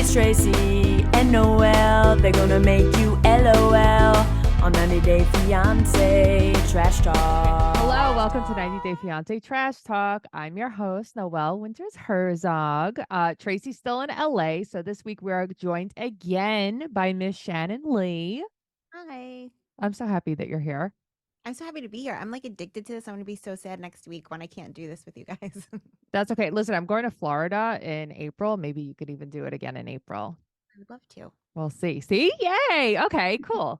It's Tracey and Noelle. They're gonna make you LOL on 90 Day Fiance Trash Talk. Hello, welcome to 90 Day Fiance Trash Talk. I'm your host, Noelle Winters Herzog. Tracy's still in LA, so this week we are joined again by Miss Shannon Lee. Hi. I'm so happy that you're here. I'm so happy to be here. I'm like addicted to this. I'm going to be so sad next week when I can't do this with you guys. That's okay. Listen, I'm going to Florida in April. Maybe you could even do it again in April. I would love to. We'll see. See? Yay. Okay, cool.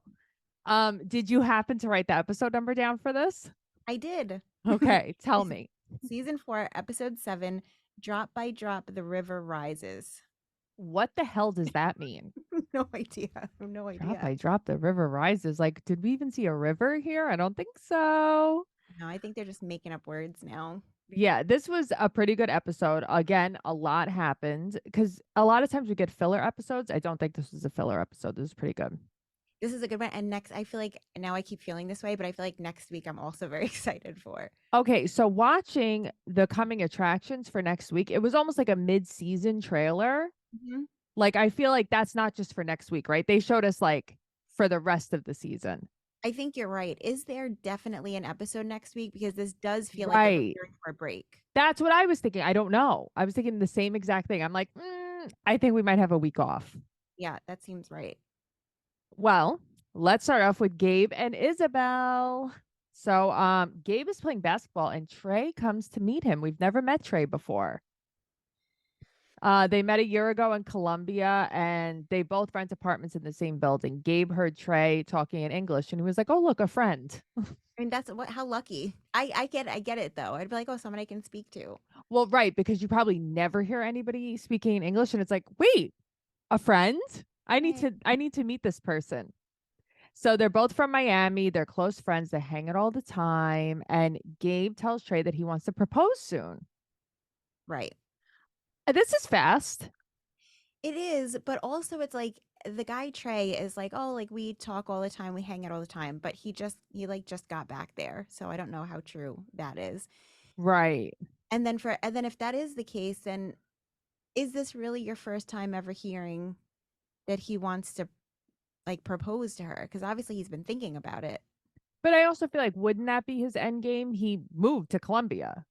Did you happen to write the episode number down for this? I did. Okay, tell me. Season 4, episode 7, Drop by Drop, the River Rises. What the hell does that mean? No idea. I have no idea. Drop by drop, the river rises. Like, did we even see a river here? I don't think so. No, I think they're just making up words now. Yeah, this was a pretty good episode. Again, a lot happened because a lot of times we get filler episodes. I don't think this was a filler episode. This is pretty good. This is a good one. And next, I feel like now I keep feeling this way, but I feel like next week I'm also very excited for. Okay, so watching the coming attractions for next week, it was almost like a mid-season trailer. Mm-hmm. Like, I feel like that's not just for next week, right? They showed us like for the rest of the season. I think you're right. Is there definitely an episode next week? Because this does feel Right. like we're preparing for a break. That's what I was thinking. I don't know. I was thinking the same exact thing. I'm like, I think we might have a week off. Yeah, that seems right. Well, let's start off with Gabe and Isabel. So Gabe is playing basketball and Trey comes to meet him. We've never met Trey before. They met a year ago in Colombia and they both rent apartments in the same building. Gabe heard Trey talking in English and he was like, oh, look, a friend. I mean, that's how lucky. I get it though. I'd be like, oh, someone I can speak to. Well, right, because you probably never hear anybody speaking in English and it's like, wait, a friend? I need to meet this person. So they're both from Miami. They're close friends. They hang out all the time. And Gabe tells Trey that he wants to propose soon. Right. This is fast. It is, but also it's like the guy Trey is like, oh, like we talk all the time, we hang out all the time, but he just got back there. So I don't know how true that is. Right. And then if that is the case, then is this really your first time ever hearing that he wants to like propose to her? Because obviously he's been thinking about it. But I also feel like, wouldn't that be his end game? He moved to Colombia.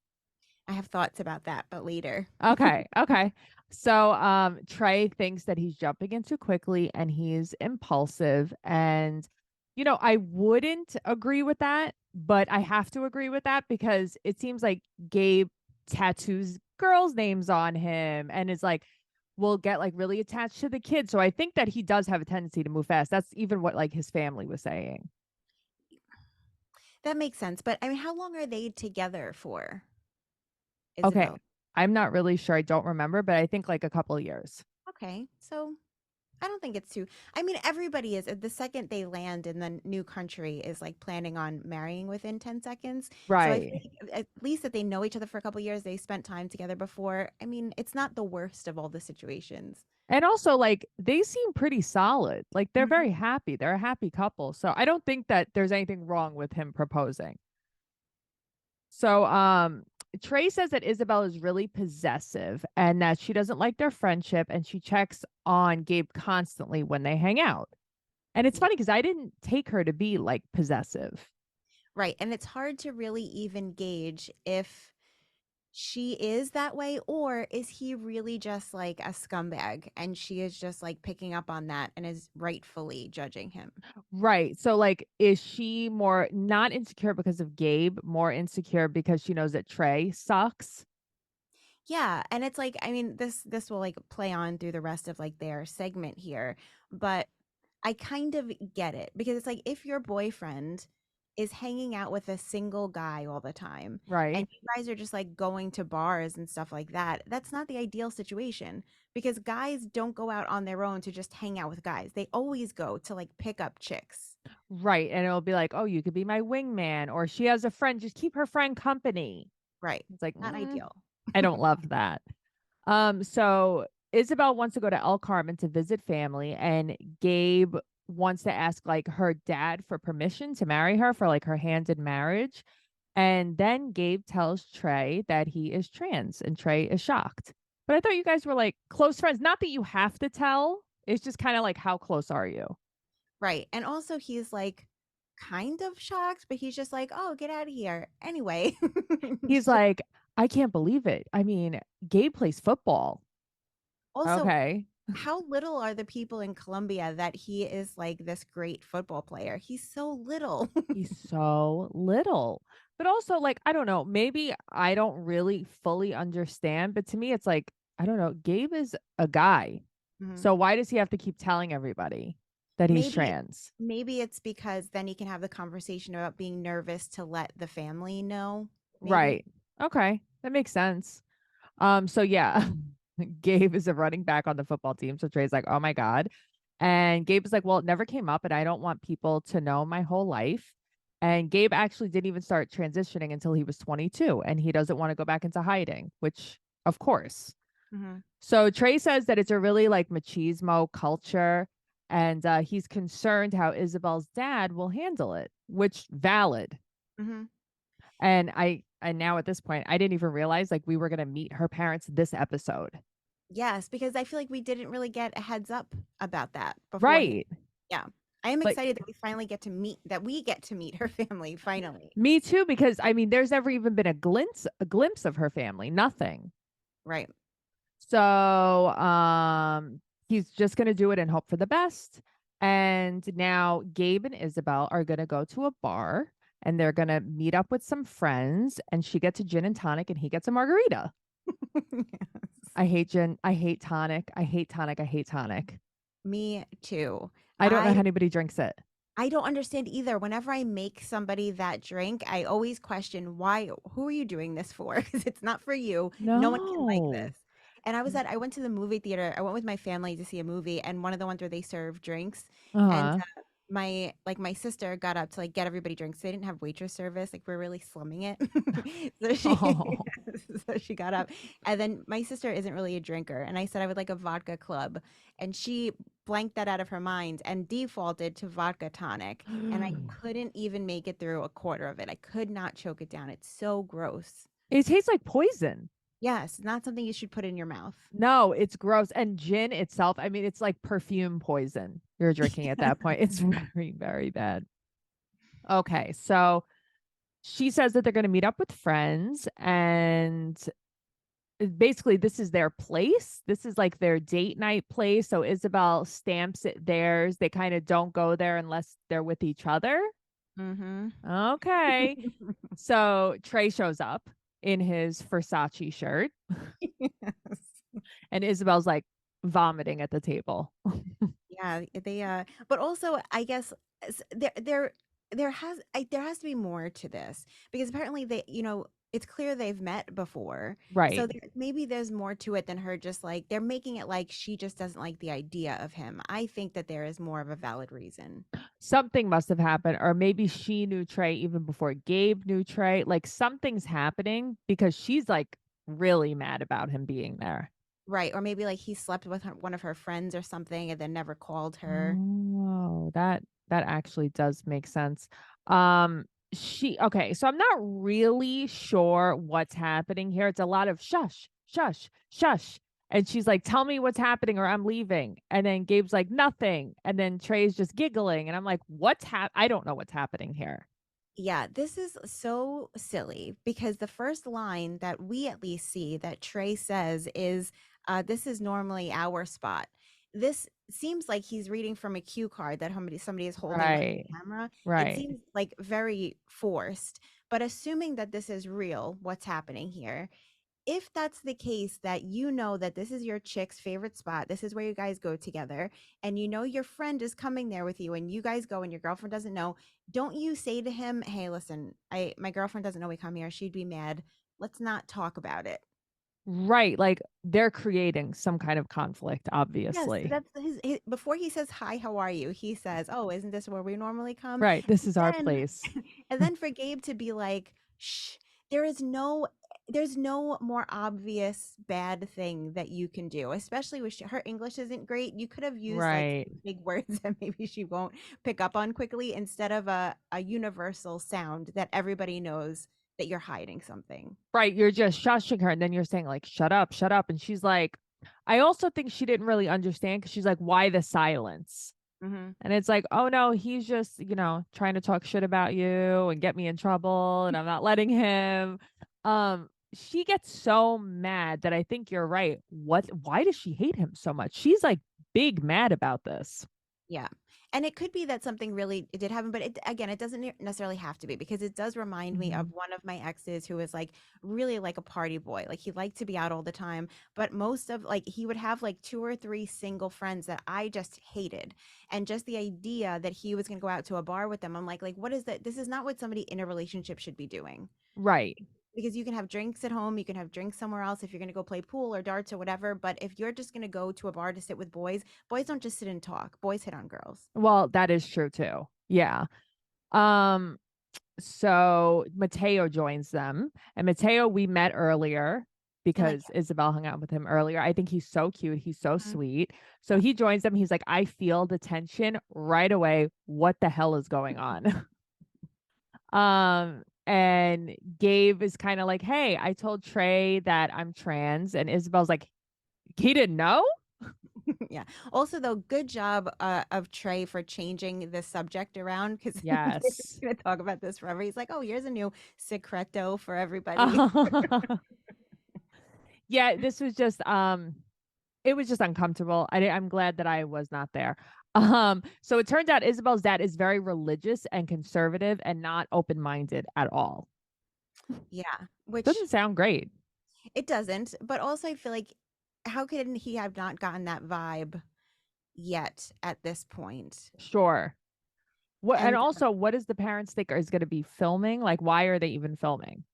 I have thoughts about that, but later. Okay. Okay. So Trey thinks that he's jumping in too quickly and he's impulsive. And, you know, I wouldn't agree with that, but I have to agree with that because it seems like Gabe tattoos girls' names on him and is like, will get like really attached to the kid. So I think that he does have a tendency to move fast. That's even what like his family was saying. That makes sense. But I mean, how long are they together for? Okay. Isabel? I'm not really sure. I don't remember, but I think like a couple of years. Okay. So I don't think it's too. I mean, everybody is the second they land in the new country is like planning on marrying within 10 seconds. So I Right. think at least that they know each other for a couple years. They spent time together before. I mean, it's not the worst of all the situations. And also, like, they seem pretty solid. Like, they're Mhm. very happy. They're a happy couple. So I don't think that there's anything wrong with him proposing. So Trey says that Isabel is really possessive and that she doesn't like their friendship and she checks on Gabe constantly when they hang out. And it's funny because I didn't take her to be like possessive. Right. And it's hard to really even gauge if she is that way or is he really just like a scumbag and she is just like picking up on that and is rightfully judging him. Right. So like is she more not insecure because of Gabe, more insecure because she knows that Trey sucks? Yeah, and it's like I mean this will like play on through the rest of like their segment here, but I kind of get it because it's like if your boyfriend is hanging out with a single guy all the time Right. and you guys are just like going to bars and stuff like that, that's not the ideal situation because guys don't go out on their own to just hang out with guys. They always go to like pick up chicks. Right. And it'll be like, oh, you could be my wingman, or she has a friend, just keep her friend company. Right. It's like, Not ideal. I don't love that. So Isabel wants to go to El Carmen to visit family, and Gabe wants to ask like her dad for permission to marry her for like her hand in marriage. And then Gabe tells Trey that he is trans, and Trey is shocked. But I thought you guys were like close friends. Not that you have to tell. It's just kind of like, how close are you? Right. And also he's like kind of shocked, but he's just like, "Oh, get out of here." Anyway. He's like, I can't believe it. I mean, Gabe plays football. Also, Okay. how little are the people in Colombia that he is like this great football player? He's so little. He's so little. But also, like, I don't know, maybe I don't really fully understand, but to me, it's like, I don't know, Gabe is a guy. Mhm. So why does he have to keep telling everybody that he's Maybe trans? maybe it's because then he can have the conversation about being nervous to let the family know, maybe. Right. Okay. That makes sense. So yeah, Gabe is a running back on the football team. So Trey's like, oh my God. And Gabe is like, well, it never came up, and I don't want people to know my whole life. And Gabe actually didn't even start transitioning until he was 22, and he doesn't want to go back into hiding, which of course. Mhm. So Trey says that it's a really like machismo culture, and he's concerned how Isabel's dad will handle it, which valid. Mhm. And now at this point, I didn't even realize like we were gonna meet her parents this episode. Yes, because I feel like we didn't really get a heads up about that beforehand. Right. Yeah. I am Like excited that we get to meet her family finally. me too, because I mean, there's never even been a glimpse of her family. Nothing. Right. So he's just gonna do it and hope for the best. And now Gabe and Isabel are gonna go to a bar and they're gonna meet up with some friends, and she gets a gin and tonic and he gets a margarita. Yes. I hate gin. I hate tonic. I hate tonic. I hate tonic. Me too. I don't know how anybody drinks it. I don't understand either. Whenever I make somebody that drink, I always question why, who are you doing this for? Because it's not for you. No one can like No. this. And I went to the movie theater. I went with my family to see a movie, and one of the ones where they serve drinks. And Uh-huh. my sister got up to like get everybody drinks. They didn't have waitress service. Like we're really slumming it. So she Oh. so she got up. And then my sister isn't really a drinker. And I said I would like a vodka club. And she blanked that out of her mind and defaulted to vodka tonic. And I couldn't even make it through a quarter of it. I could not choke it down. It's so gross. It tastes like poison. Yes, not something you should put in your mouth. No, it's gross. And gin itself, I mean, it's like perfume poison you're drinking at that point. It's very, very bad. Okay. So she says that they're going to meet up with friends, and basically this is their place. This is like their date night place. So Isabel stamps it theirs. They kind of don't go there unless they're with each other. Mm-hmm. Okay. So Trey shows up in his Versace shirt, Yes. and Isabel's like vomiting at the table. Yeah, they but also I guess there has to be more to this because apparently it's clear they've met before. So Right. maybe there's more to it than her just like they're making it like she just doesn't like the idea of him. I think that there is more of a valid reason. Something must have happened, or maybe she knew Trey even before Gabe knew Trey. Like something's happening because she's like really mad about him being there. Right, or maybe like he slept with one of her friends or something and then never called her. Oh, that actually does make sense. She okay, so I'm not really sure what's happening here. It's a lot of shush, shush, shush. And she's like, tell me what's happening or I'm leaving. And then Gabe's like, nothing. And then Trey's just giggling. And I'm like, I don't know what's happening here. Yeah, this is so silly because the first line that we at least see that Trey says is, this is normally our spot. This seems like he's reading from a cue card that somebody is holding with Right. the camera. It Right. seems like very forced, but assuming that this is real, what's happening here? If that's the case, that you know that this is your chick's favorite spot, this is where you guys go together, and you know your friend is coming there with you, and you guys go, and your girlfriend doesn't know, don't you say to him, "Hey, listen, my girlfriend doesn't know we come here. She'd be mad. Let's not talk about it." Right. Like they're creating some kind of conflict, Yes, obviously. that's before he says, "Hi, how are you?" He says, "Oh, isn't this where we normally come?" Right. This is our Then place. and then for Gabe to be like, "Shh, there is no there's no more obvious bad thing that you can do, especially with her English isn't great. You could have used like Right. big words that maybe she won't pick up on quickly instead of a universal sound that everybody knows that you're hiding something. Right. You're just shushing her. And then you're saying, like, shut up, shut up. And she's like, I also think she didn't really understand because she's like, why the silence? Mm-hmm. And it's like, oh no, he's just, trying to talk shit about you and get me in trouble, and I'm not letting him. She gets so mad that I think you're right. Why does she hate him so much? She's like big mad about this. Yeah. And it could be that something really did happen, but it doesn't necessarily have to be, because it does remind me of one of my exes who was like really like a party boy. Like he liked to be out all the time, but most of like he would have like 2 or 3 single friends that I just hated. And just the idea that he was going to go out to a bar with them, I'm like, what is that? This is not what somebody in a relationship should be doing. Right. Because you can have drinks at home, you can have drinks somewhere else if you're going to go play pool or darts or whatever. But if you're just going to go to a bar to sit with boys, boys don't just sit and talk. Boys hit on girls. Well, that is true too. Yeah. Um, so Mateo joins them, and Mateo we met earlier I like because Isabel hung out with him earlier. I think he's so cute. He's so Mhm. sweet. So he joins them. He's like, I feel the tension right away. What the hell is going on? And Gabe is kind of like, hey, I told Trey that I'm trans, and Isabel's like, he didn't know. Yeah. Also, though, good job of Trey for changing the subject around, because Yes. he's going to talk about this forever. He's like, oh, here's a new secreto for everybody. Yeah, this was just it was just uncomfortable. I'm glad that I was not there. So it turns out Isabel's dad is very religious and conservative and not open-minded at all. Yeah, which Doesn't sound great. it doesn't. But also, I feel like, how could he have not gotten that vibe yet at this point? Sure. What, and And also, what does the parents think is going to be filming? Like, why are they even filming?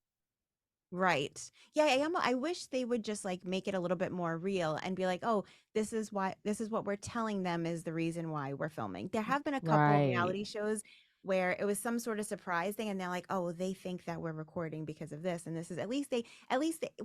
right. Yeah, I wish they would just like make it a little bit more real and be like, "Oh, this is what we're telling them is the reason why we're filming." There have been a couple of Right. reality shows where it was some sort of surprise thing, and they're like, "Oh, they think that we're recording because of this." And this is at least they,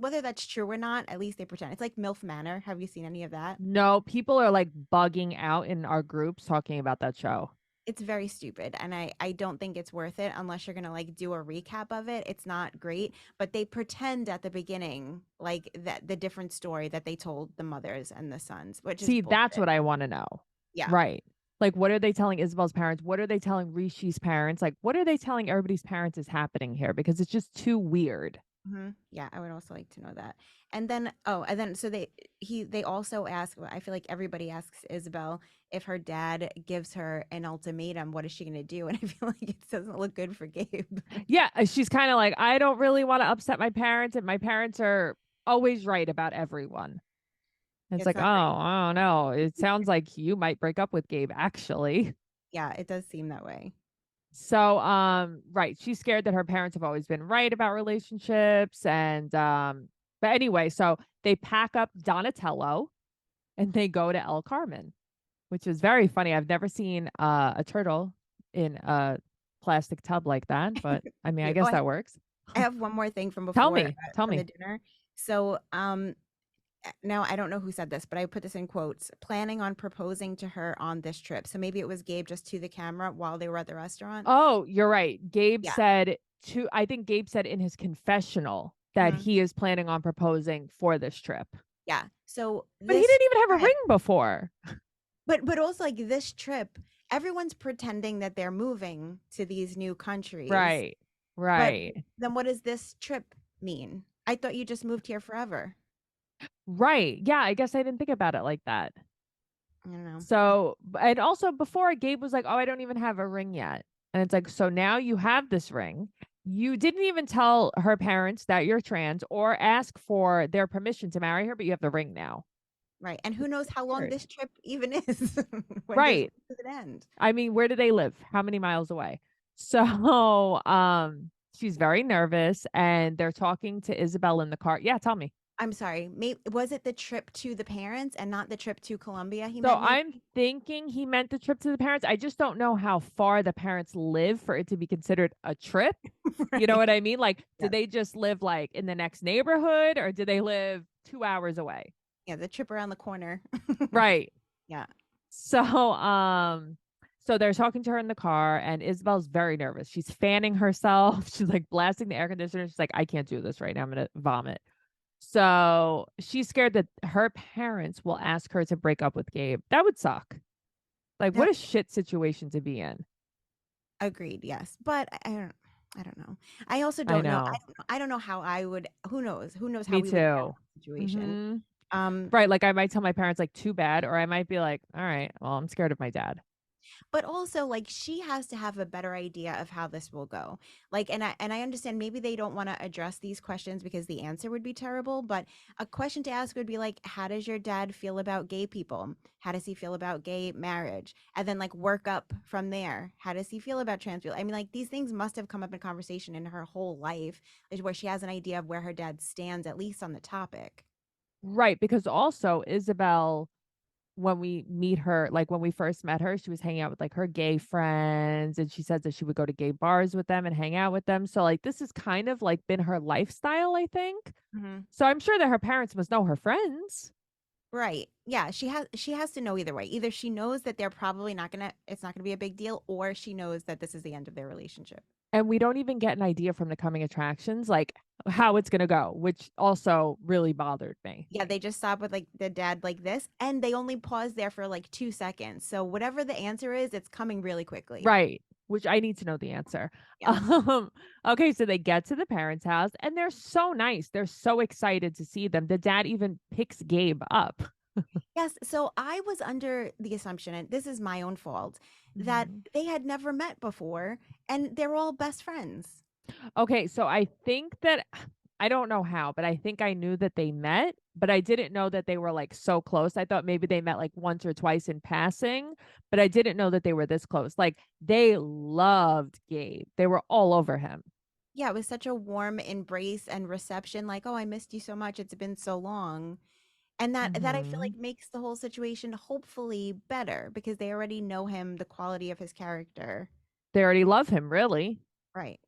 whether that's true or not, at least they pretend. It's like MILF Manor. Have you seen any of that? No, people are like bugging out in our groups talking about that show. It's very stupid, and I don't think it's worth it unless you're gonna like do a recap of it. It's not great, but they pretend at the beginning like that the different story that they told the mothers and the sons, which is See, that's bullshit. what I want to know. Yeah. Right. Like, what are they telling Isabel's parents? What are they telling Rishi's parents? Like, what are they telling everybody's parents is happening here? Because it's just too weird. Yeah, I would also like to know that. And then so they also ask, well, I feel like everybody asks Isabel if her dad gives her an ultimatum, what is she going to do? And I feel like it doesn't look good for Gabe. Yeah. She's kind of like, I don't really want to upset my parents, and my parents are always right about everyone. And it's It's like, oh, not great. I don't know. It sounds like you might break up with Gabe, actually. Yeah, it does seem that way. So, right. She's scared that her parents have always been right about relationships. And, but anyway, so they pack up Donatello and they go to El Carmen, which is very funny. I've never seen a turtle in a plastic tub like that, but I mean, I Cute. guess Oh, that works. I have one more thing from Tell before me, tell from the me. dinner. So, now I don't know who said this, but I put this in quotes, planning on proposing to her on this trip. So maybe it was Gabe just to the camera while they were at the restaurant. Oh, you're right. Yeah. I think Gabe said in his confessional that Mhm. he is planning on proposing for this trip. Yeah. So But he this didn't even have a trip, ring before. but also like this trip, everyone's pretending that they're moving to these new countries. Right. But Right. then what does this trip mean? I thought you just moved here forever. Right. Yeah, I guess I didn't think about it like that. I don't know. So, and also before Gabe was like, "Oh, I don't even have a ring yet." And it's like, "So now you have this ring. You didn't even tell her parents that you're trans or ask for their permission to marry her, but you have the ring now." Right. And who knows how long Weird. this trip even is? Right. Does it end? I mean, where do they live? How many miles away? So, she's very nervous and they're talking to Isabel in the car. Yeah, tell me. I'm sorry. Maybe was it the trip to the parents and not the trip to Colombia? He So meant maybe. I'm thinking he meant the trip to the parents. I just don't know how far the parents live for it to be considered a trip. You know Right. what I mean? Like, do Yeah. they just live like in the next neighborhood or do they live 2 hours away? Yeah, the trip around the corner. Right. Yeah. So, So they're talking to her in the car, and Isabel's very nervous. She's fanning herself. She's like blasting the air conditioner. She's like, I can't do this right now. I'm going to vomit. So she's scared that her parents will ask her to break up with Gabe. That would suck. Like, what That a shit situation to be in. agreed, yes. But I don't know. I also I don't know. know. I don't know how I would, who knows? Who knows how Me we would handle too. the situation. Hmm. Um, Right. Like, I might tell my parents, like, too bad. Or I might be like, all right, well, I'm scared of my dad. but also like she has to have a better idea of how this will go. Like, and I understand maybe they don't want to address these questions because the answer would be terrible, but a question to ask would be like, how does your dad feel about gay people? How does he feel about gay marriage? And then like work up from there. How does he feel about trans people? I mean, like these things must have come up in conversation in her whole life, is where she has an idea of where her dad stands, at least on the topic. Right. Because also, Isabel, when we meet her, like when we first met her, she was hanging out with like her gay friends, and she said that she would go to gay bars with them and hang out with them. So like this is kind of like been her lifestyle, I think. Mhm. So I'm sure that her parents must know her friends. Right. Yeah, she has to know either way. Either she knows that they're probably not gonna it's not gonna be a big deal, or she knows that this is the end of their relationship. And we don't even get an idea from the coming attractions, like how it's gonna go, which also really bothered me. Yeah, they just stop with like the dad like this, and they only pause there for like 2 seconds. So whatever the answer is, it's coming really quickly. Right. Which I need to know the answer. Yeah. Okay, so they get to the parents' house and they're so nice. They're so excited to see them. The dad even picks Gabe up. Yes. So I was under the assumption, and this is my own fault, that Mhm. they had never met before and they're all best friends. Okay, so I think that I don't know how, but I think I knew that they met, but I didn't know that they were like so close. I thought maybe they met like once or twice in passing, but I didn't know that they were this close. Like they loved Gabe. They were all over him. Yeah, it was such a warm embrace and reception, like, oh, I missed you so much. It's been so long. And that I feel like Mhm. makes the whole situation hopefully better because they already know him, the quality of his character. They already love him, really. Right.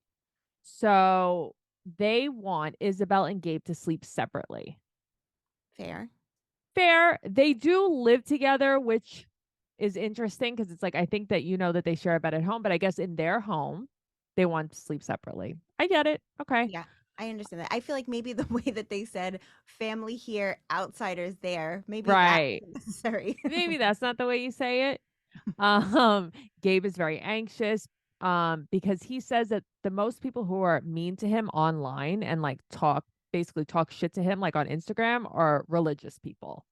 So they want Isabel and Gabe to sleep separately. Fair. Fair. They do live together, which is interesting because it's like I think that you know that they share a bed at home, but I guess in their home they want to sleep separately. I get it. Okay. Yeah, I understand that. I feel like maybe the way that they said family here, outsiders there, maybe that Right. wasn't necessary. Maybe that's not the way you say it. Um, Gabe is very anxious because he says that the most people who are mean to him online and like basically talk shit to him like on Instagram are religious people.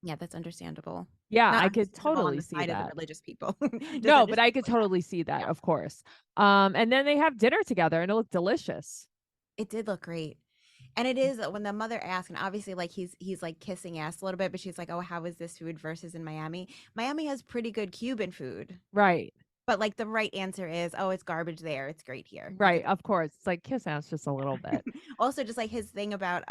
Yeah, that's understandable. Yeah, Not I could understandable on totally the see side of the that. religious people. Just No, but I could understandable. totally see that, Yeah, of course. And then they have dinner together and it looked delicious. it did look great. And it is when the mother asked, and obviously like he's like kissing ass a little bit, but she's like, "Oh, how is this food versus in Miami?" Miami has pretty good Cuban food, Right. but like the right answer is, "Oh, it's garbage there. It's great here." Right. Of course. It's like kiss ass just a little bit. Also, just like his thing about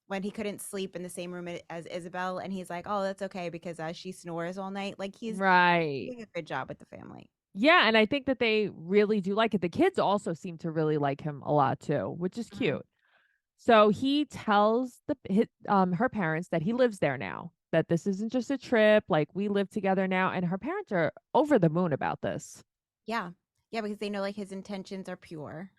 when he couldn't sleep in the same room as Isabel, and he's like, "Oh, that's okay because she snores all night." Like he's Right. doing a good job with the family. Yeah, and I think that they really do like it. The kids also seem to really like him a lot too, which is Mhm. cute. So he tells her parents that he lives there now, that this isn't just a trip, like we live together now, and her parents are over the moon about this. Yeah, yeah, because they know like his intentions are pure.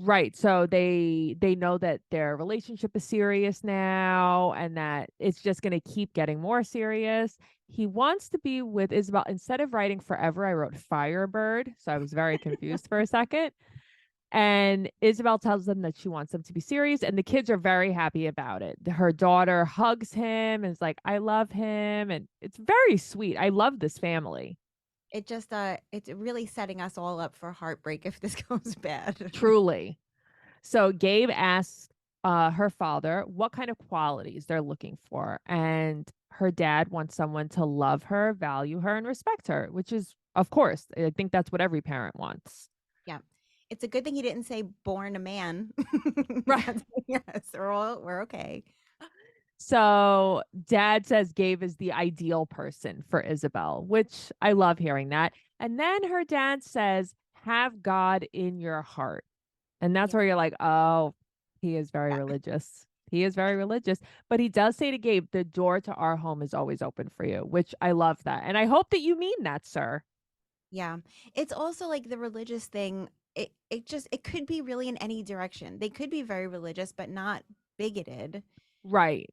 Right. So they know that their relationship is serious now and that it's just going to keep getting more serious. He wants to be with Isabel. Instead of writing forever, I wrote Firebird. So I was very confused for a second. And Isabel tells them that she wants them to be serious, and the kids are very happy about it. Her daughter hugs him and is like, I love him. And it's very sweet. I love this family. It just it's really setting us all up for heartbreak if this goes bad. Truly. So Gabe asked her father what kind of qualities they're looking for. And her dad wants someone to love her, value her, and respect her, which is, of course, I think that's what every parent wants. Yeah. It's a good thing he didn't say born a man. Right. Yes, we're okay. So dad says Gabe is the ideal person for Isabel, which I love hearing that. And then her dad says, have God in your heart. And that's Yeah. where you're like, oh, he is very religious. He is very religious. But he does say to Gabe, the door to our home is always open for you, which I love that. And I hope that you mean that, sir. Yeah. It's also like the religious thing. It could be really in any direction. They could be very religious, but not bigoted. Right.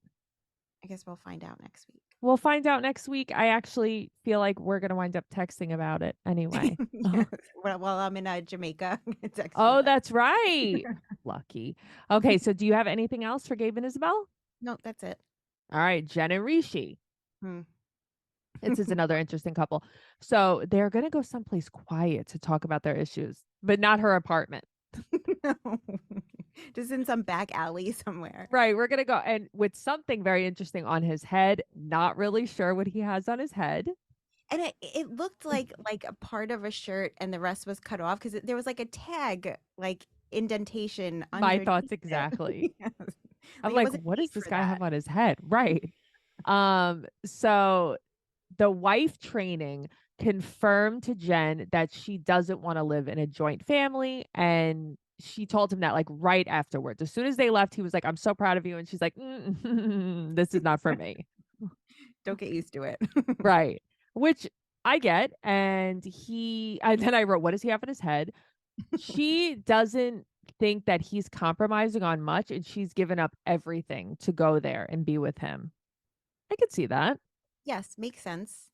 I guess we'll find out next We'll find out next week. I actually feel like we're going to wind up texting about it anyway. week. Yes. While I'm in Jamaica, text you Oh, that. that's right. Lucky. Okay, so do you have anything else for Gabe and Isabel? No, that's it. All right, Jen and Rishi. Hmm. This is another interesting couple. So they're going to go someplace quiet to talk about their issues, but not her apartment. No. Just in some back alley somewhere. Right. We're going to go and with something very interesting on his head. Not really sure what he has on his head. And it looked like a part of a shirt and the rest was cut off because there was like a tag, like indentation My underneath thoughts it. exactly. Yes. I'm It like, wasn't what does made this for guy have that. on his head? Right. So the wife training confirmed to Jen that she doesn't want to live in a joint family. And she told him that like right afterwards. As soon as they left, he was like, I'm so proud of you. And she's like, this is not for me. Don't get used to it. Right. Which I get. And then I wrote, what does he have on his head? She doesn't think that he's compromising on much. And she's given up everything to go there and be with him. I could see that. Yes, makes sense.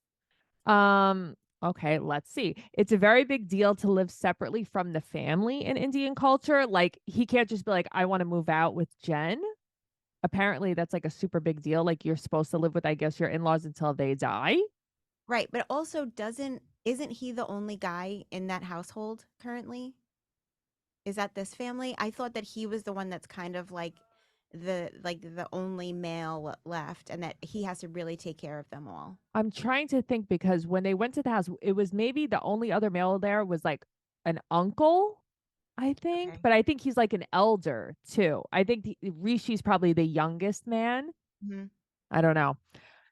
Okay, let's see. It's a very big deal to live separately from the family in Indian culture. Like he can't just be like, I want to move out with Jen. Apparently that's like a super big deal. Like you're supposed to live with, I guess, your in-laws until they die. Right, but also isn't he the only guy in that household currently? Is that this family? I thought that he was the one that's kind of like the only male left and that he has to really take care of them all. I'm trying to think because when they went to the house, it was maybe the only other male there was like an uncle, I think, Okay. but I think he's like an elder too. I think Rishi's probably the youngest man. Mhm. I don't know.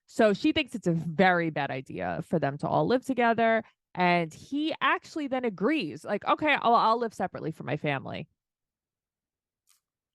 So she thinks it's a very bad idea for them to all live together. And he actually then agrees, like, okay, I'll live separately from my family.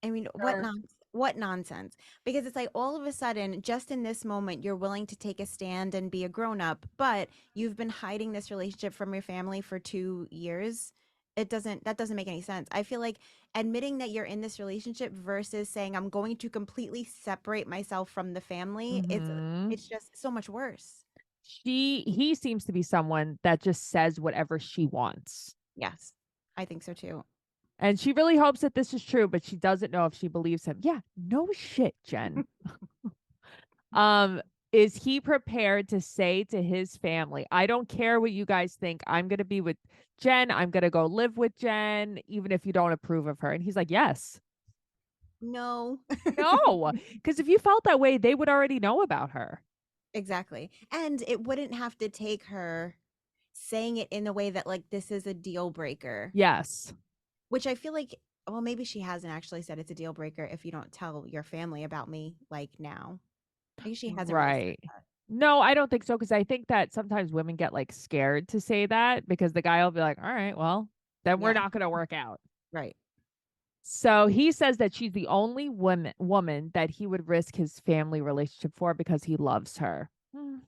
I mean, Sure. what nonsense. Because it's like all of a sudden, just in this moment, you're willing to take a stand and be a grown up, but you've been hiding this relationship from your family for 2 years. That doesn't make any sense. I feel like admitting that you're in this relationship versus saying I'm going to completely separate myself from the family, Hmm. it's just so much worse. He seems to be someone that just says whatever she wants. Yes, I think so too. And she really hopes that this is true, but she doesn't know if she believes him. Yeah, no shit, Jen. Um, is he prepared to say to his family, I don't care what you guys think. I'm going to be with Jen. I'm going to go live with Jen, even if you don't approve of her. And he's like, yes. No. No, because if you felt that way, they would already know about her. Exactly. And it wouldn't have to take her saying it in a way that like this is a deal breaker, Yes. which I feel like, well, maybe she hasn't actually said it's a deal breaker if you don't tell your family about me like now. I guess she hasn't really said Right. that. No, I don't think so. Because I think that sometimes women get like scared to say that because the guy will be like, all right, well, then we're Yeah, not going to work out. right. So he says that she's the only woman that he would risk his family relationship for because he loves her. Right.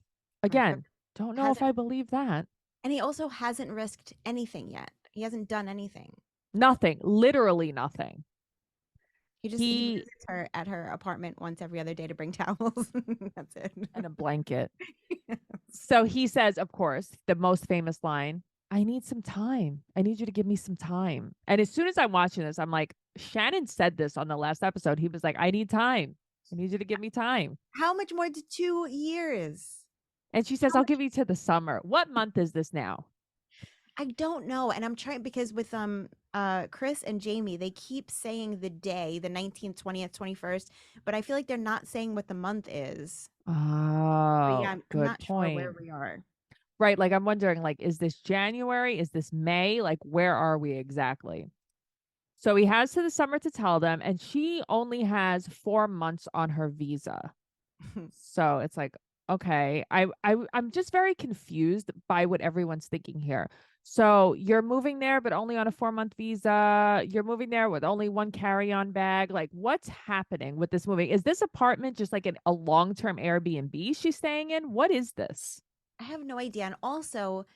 But Again, don't know if hasn't I believe that. and he also hasn't risked anything yet. He hasn't done anything. Nothing, literally nothing. He He visits her at her apartment once every other day to bring towels. That's it. and a blanket. So he says, of course, the most famous line, I need some time. I need you to give me some time. And as soon as I'm watching this, I'm like, Shannon said this on the last episode. He was like, I need time. I need you to give me time. How much more to 2 years? And she says, I'll give you to the summer. What month is this now? I don't know. And I'm trying because with Chris and Jamie, they keep saying the day, the 19th, 20th, 21st, but I feel like they're not saying what the month is. But yeah, Oh, I'm good not sure where point. we are. Right. Like I'm wondering, like, is this January? Is this May? Like, where are we exactly? So he has to the summer to tell them, and she only has 4 months on her visa. So it's like, okay, I'm just very confused by what everyone's thinking here. So you're moving there, but only on a 4-month visa. You're moving there with only one carry-on bag. Like, what's happening with this moving? Is this apartment just like a long-term Airbnb she's staying in? What is this? I have no idea. And also,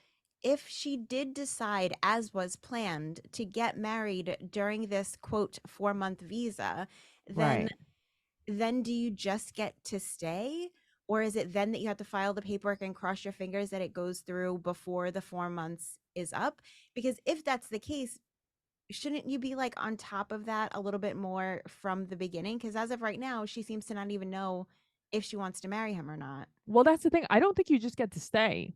if she did decide, as was planned, to get married during this quote 4-month visa, then Right. then do you just get to stay? Or is it then that you have to file the paperwork and cross your fingers that it goes through before the 4 months is up? Because if that's the case, shouldn't you be like on top of that a little bit more from the beginning? Because as of right now, she seems to not even know if she wants to marry him or not. Well, that's the thing. I don't think you just get to stay.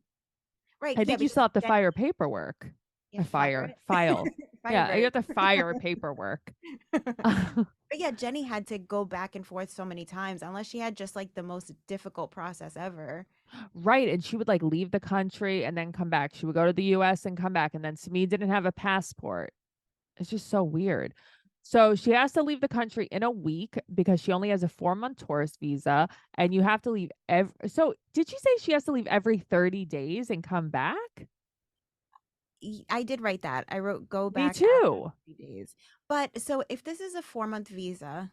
Right. I Yeah, think you because still have to Jenny, fire paperwork. you have to fire it. File. Yeah, you Firebird. have to fire paperwork. But yeah, Jenny had to go back and forth so many times, unless she had just like the most difficult process ever. Right. And she would like leave the country and then come back. She would go to the US and come back. And then Smee didn't have a passport. It's just so weird. So she has to leave the country in a week because she only has a 4-month tourist visa. And you have to leave so did she say she has to leave every 30 days and come back? I did write that. I wrote go Me back after too. 3 days. But so if this is a 4-month visa,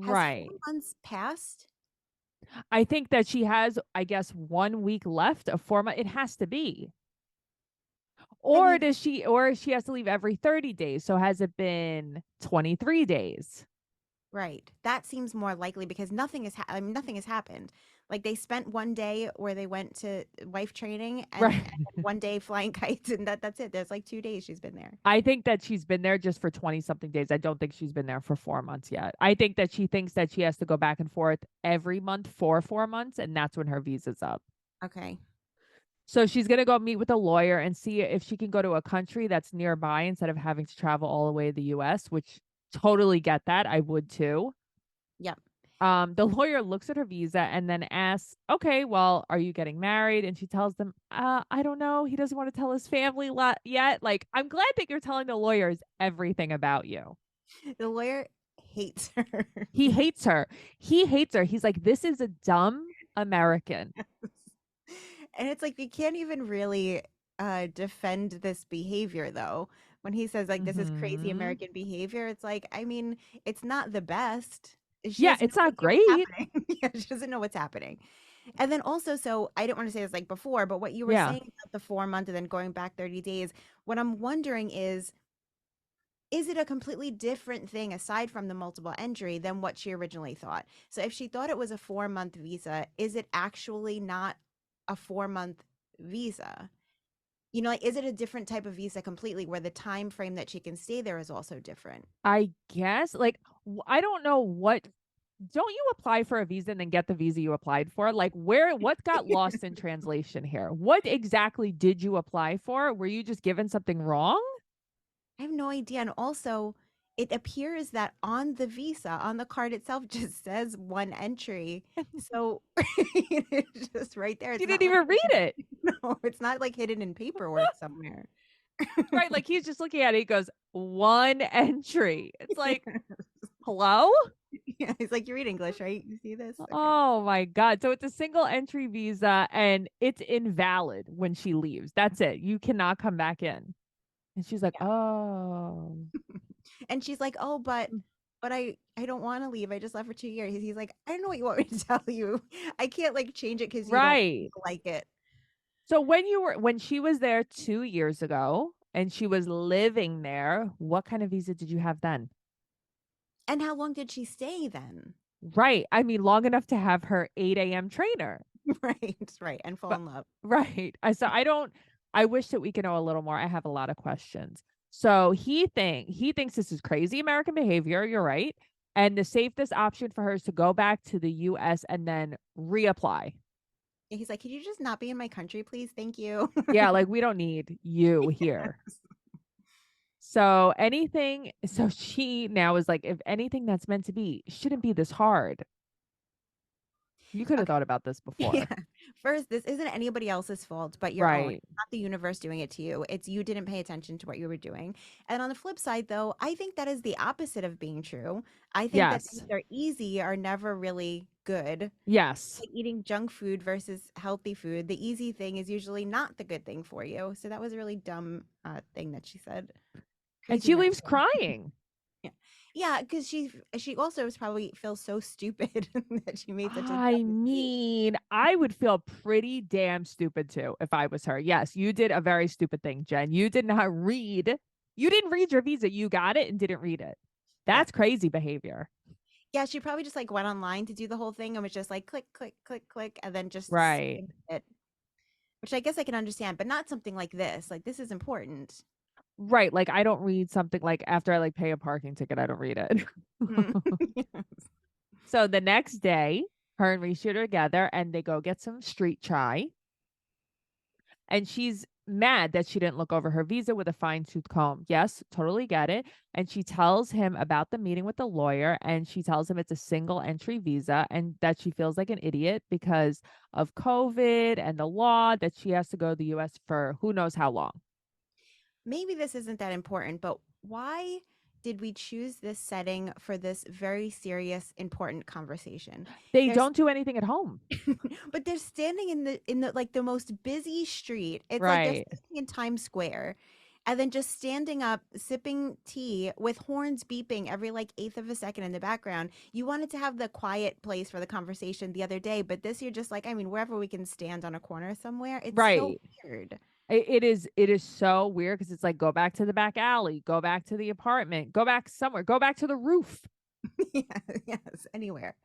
has four Right. months passed? I think that she has, I guess, 1 week left of 4 months. It has to be. I Or mean, does she, or she has to leave every 30 days. So has it been 23 days? right. That seems more likely because nothing has happened. Like they spent one day where they went to wife training and Right. one day flying kites, and that's it. There's like 2 days she's been there. I think that she's been there just for 20 something days. I don't think she's been there for 4 months yet. I think that she thinks that she has to go back and forth every month for 4 months, and that's when her visa's up. Okay. So she's going to go meet with a lawyer and see if she can go to a country that's nearby instead of having to travel all the way to the US, which totally get that. I would too. Yep. The lawyer looks at her visa and then asks, okay, well, are you getting married? And she tells them, I don't know. He doesn't want to tell his family yet. Like, I'm glad that you're telling the lawyers everything about you. The lawyer hates her. He hates her. He hates her. He's like, this is a dumb American. And it's like you can't even really defend this behavior though. When he says like this is crazy Hmm. American behavior, it's like, I mean, it's not the best. She Yeah, has no it's not idea what's great. happening. Yeah, she doesn't know what's happening. And then also, so I didn't want to say this like before, but what you were Yeah. saying about the 4 month and then going back 30 days, what I'm wondering is it a completely different thing aside from the multiple entry than what she originally thought? So if she thought it was a 4-month visa, is it actually not a 4-month visa? You know, like is it a different type of visa completely where the time frame that she can stay there is also different? I guess. Like, I don't know what. Don't you apply for a visa and then get the visa you applied for? Like, what got lost in translation here? What exactly did you apply for? Were you just given something wrong? I have no idea. And also, it appears that on the visa, on the card itself, just says one entry. So it's just right there. She It's not didn't like even read it. no, it's not like hidden in paperwork somewhere. Right. Like he's just looking at it. He goes, one entry. It's like, hello? Yeah, he's like, you read English, right? You see this? Okay. Oh my God. So it's a single entry visa and it's invalid when she leaves. That's it. You cannot come back in. And she's like, oh. And she's like, oh, but I don't want to leave. I just left for 2 years. He's like, I don't know what you want me to tell you. I can't like change it because you don't Right. like it. So when she was there 2 years ago and she was living there, what kind of visa did you have then? And how long did she stay then? Right. I mean, long enough to have her 8 a.m. trainer. Right. And fall But in love. right. I wish that we could know a little more. I have a lot of questions. So he thinks this is crazy American behavior. You're right. And the safest option for her is to go back to the US and then reapply. Yeah, he's like, could you just not be in my country, please? Thank you. Yeah, like we don't need you here. So she now is like, if anything that's meant to be shouldn't be this hard. You could have Okay. thought about this Yeah. before. First, this isn't anybody else's fault but your own. Right. It's not the universe doing it to you. It's you didn't pay attention to what you were doing. And on the flip side, though, I think that is the opposite of being true. I think that things Yes. that are easy are never really good. Yes. Like eating junk food versus healthy food. The easy thing is usually not the good thing for you. So that was a really dumb thing that she said. And Crazy she leaves American. crying. Yeah, because she also was probably feels so stupid that she made such a dumb I mistake. mean, I would feel pretty damn stupid too if I was her. Yes, you did a very stupid thing, Jen. You did not read. You didn't read your visa. You got it and didn't read it. Yeah. That's crazy behavior. Yeah, she probably just like went online to do the whole thing and was just like click, click, click, click, and then just Right. skipped it. Which I guess I can understand, but not something like this. Like this is important. Right. Like I don't read something like after I like pay a parking ticket, I don't read it. Mm. So the next day, her and Rishi are together and they go get some street chai. And she's mad that she didn't look over her visa with a fine tooth comb. Yes, totally get it. And she tells him about the meeting with the lawyer and she tells him it's a single entry visa and that she feels like an idiot because of COVID and the law that she has to go to the US for who knows how long. Maybe this isn't that important, but why did we choose this setting for this very serious, important conversation? They There's don't do anything at home. but they're standing in the like the most busy street. It's like they're Right. standing in Times Square and then just standing up, sipping tea with horns beeping every like eighth of a second in the background. You wanted to have the quiet place for the conversation the other day, but this you're just like, I mean, wherever we can stand on a corner somewhere. It's so Right. weird. It is so weird because it's like go back to the back alley, go back to the apartment, go back somewhere, go back to the roof. Yeah, yes, anywhere.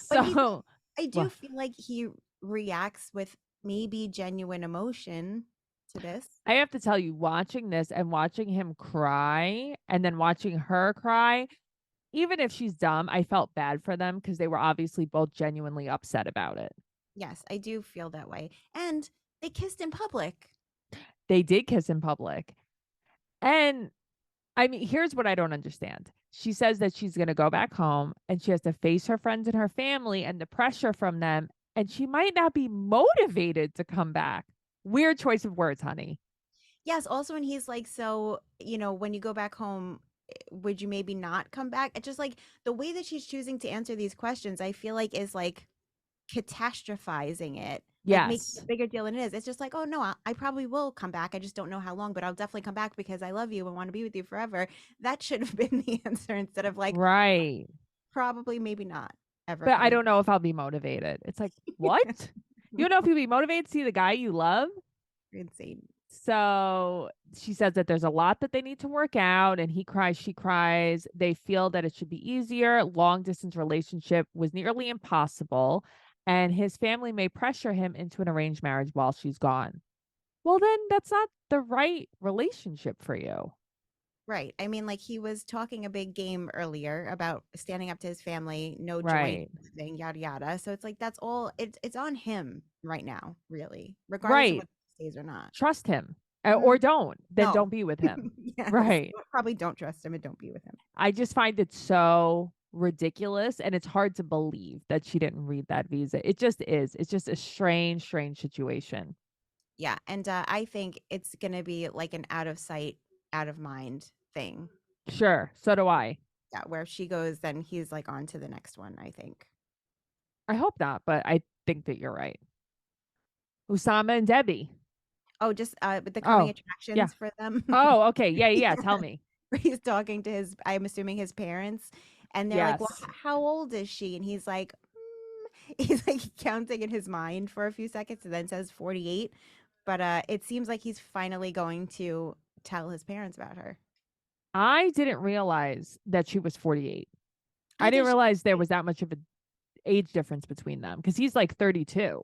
But he So I do well, feel like he reacts with maybe genuine emotion to this. I have to tell you, watching this and watching him cry and then watching her cry, even if she's dumb, I felt bad for them because they were obviously both genuinely upset about it. Yes, I do feel that way. And they kissed in public. They did kiss in public. And I mean, here's what I don't understand. She says that she's going to go back home and she has to face her friends and her family and the pressure from them. And she might not be motivated to come back. Weird choice of words, honey. Yes, also when he's like, so, when you go back home, would you maybe not come back? It's just like the way that she's choosing to answer these questions, I feel like is like catastrophizing it, like making a Yes. bigger deal than it is. It's just like, oh no, I probably will come back. I just don't know how long, but I'll definitely come back because I love you and want to be with you forever. That should have been the answer instead of like, Right. probably, maybe not ever But I coming don't know if I'll be motivated. It's like, what? You don't know if you'll be motivated to see the guy you love? back. Insane. So she says that there's a lot that they need to work out, and he cries, she cries. They feel that it should be easier. Long distance relationship was nearly impossible, and his family may pressure him into an arranged marriage while she's gone. Well, then that's not the right relationship for you. Right. I mean, like he was talking a big game earlier about standing up to his family, no joint Right. thing, yada yada. So it's like that's all it's on him right now, really, regardless of Right. whether he stays or not. Trust him Mhm. or don't. Then No. don't be with him. Yes. Right. Probably don't trust him and don't be with him. I just find it so ridiculous and it's hard to believe that she didn't read that visa. It just is. It's just a strange, strange situation. Yeah. And I think it's gonna be like an out of sight, out of mind thing. Sure. So do I. Yeah, where if she goes, then he's like on to the next one, I think. I hope not, but I think that you're right. Usama and Debbie. Oh, just with the coming Oh, yeah. attractions for them. Oh, okay. Yeah, yeah. Tell me. Where he's talking to his, I'm assuming his parents, and they're like, "Well, Yes. how old is she?" And he's like, he's like counting in his mind for a few seconds, and then says 48. But it seems like he's finally going to tell his parents about her. I didn't realize that she was 48. I I didn't think she, realize there was that much of an age difference between them because he's like 32.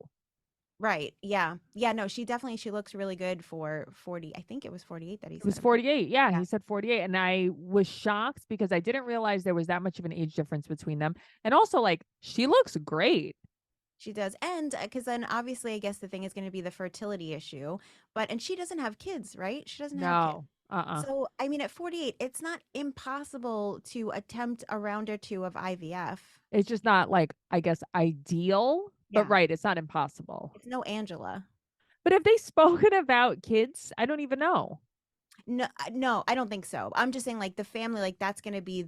right, yeah, yeah, no, she looks really good for 40. I think it was 48 that he It was said. 48. Yeah, Yeah, he said 48. And I was shocked because I didn't realize there was that much of an age difference between them. And also, like, she looks great. she does, and because then obviously, I guess the thing is going to be the fertility issue. And she doesn't have kids, right? She doesn't have kids. No, uh-uh. So, I mean, at 48, it's not impossible to attempt a round or two of IVF. It's just not like, I guess, ideal, but Yeah. right, it's not impossible. It's no Angela. But have they spoken about kids? I don't even know. No, no, I don't think so. I'm just saying, like, the family, like, that's going to be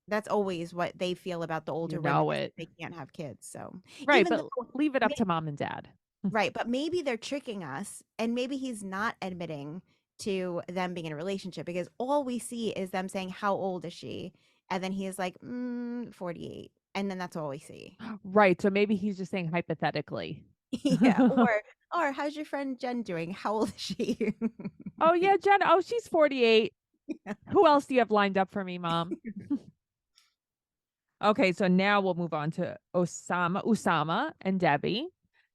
that's always what they feel about the You older women know is that it. they can't have kids. So, Right, even but though, leave it up may- to mom and dad. right, but maybe they're tricking us, and maybe he's not admitting to them being in a relationship because all we see is them saying, "How old is she?" And then he is like, 48. And then that's all we see. Right. So maybe he's just saying hypothetically. Yeah. Or how's your friend Jen doing? How old is she? Oh, yeah, Jen. Oh, she's 48. Who else do you have lined up for me, Mom? Okay, so now we'll move on to Usama and Debbie.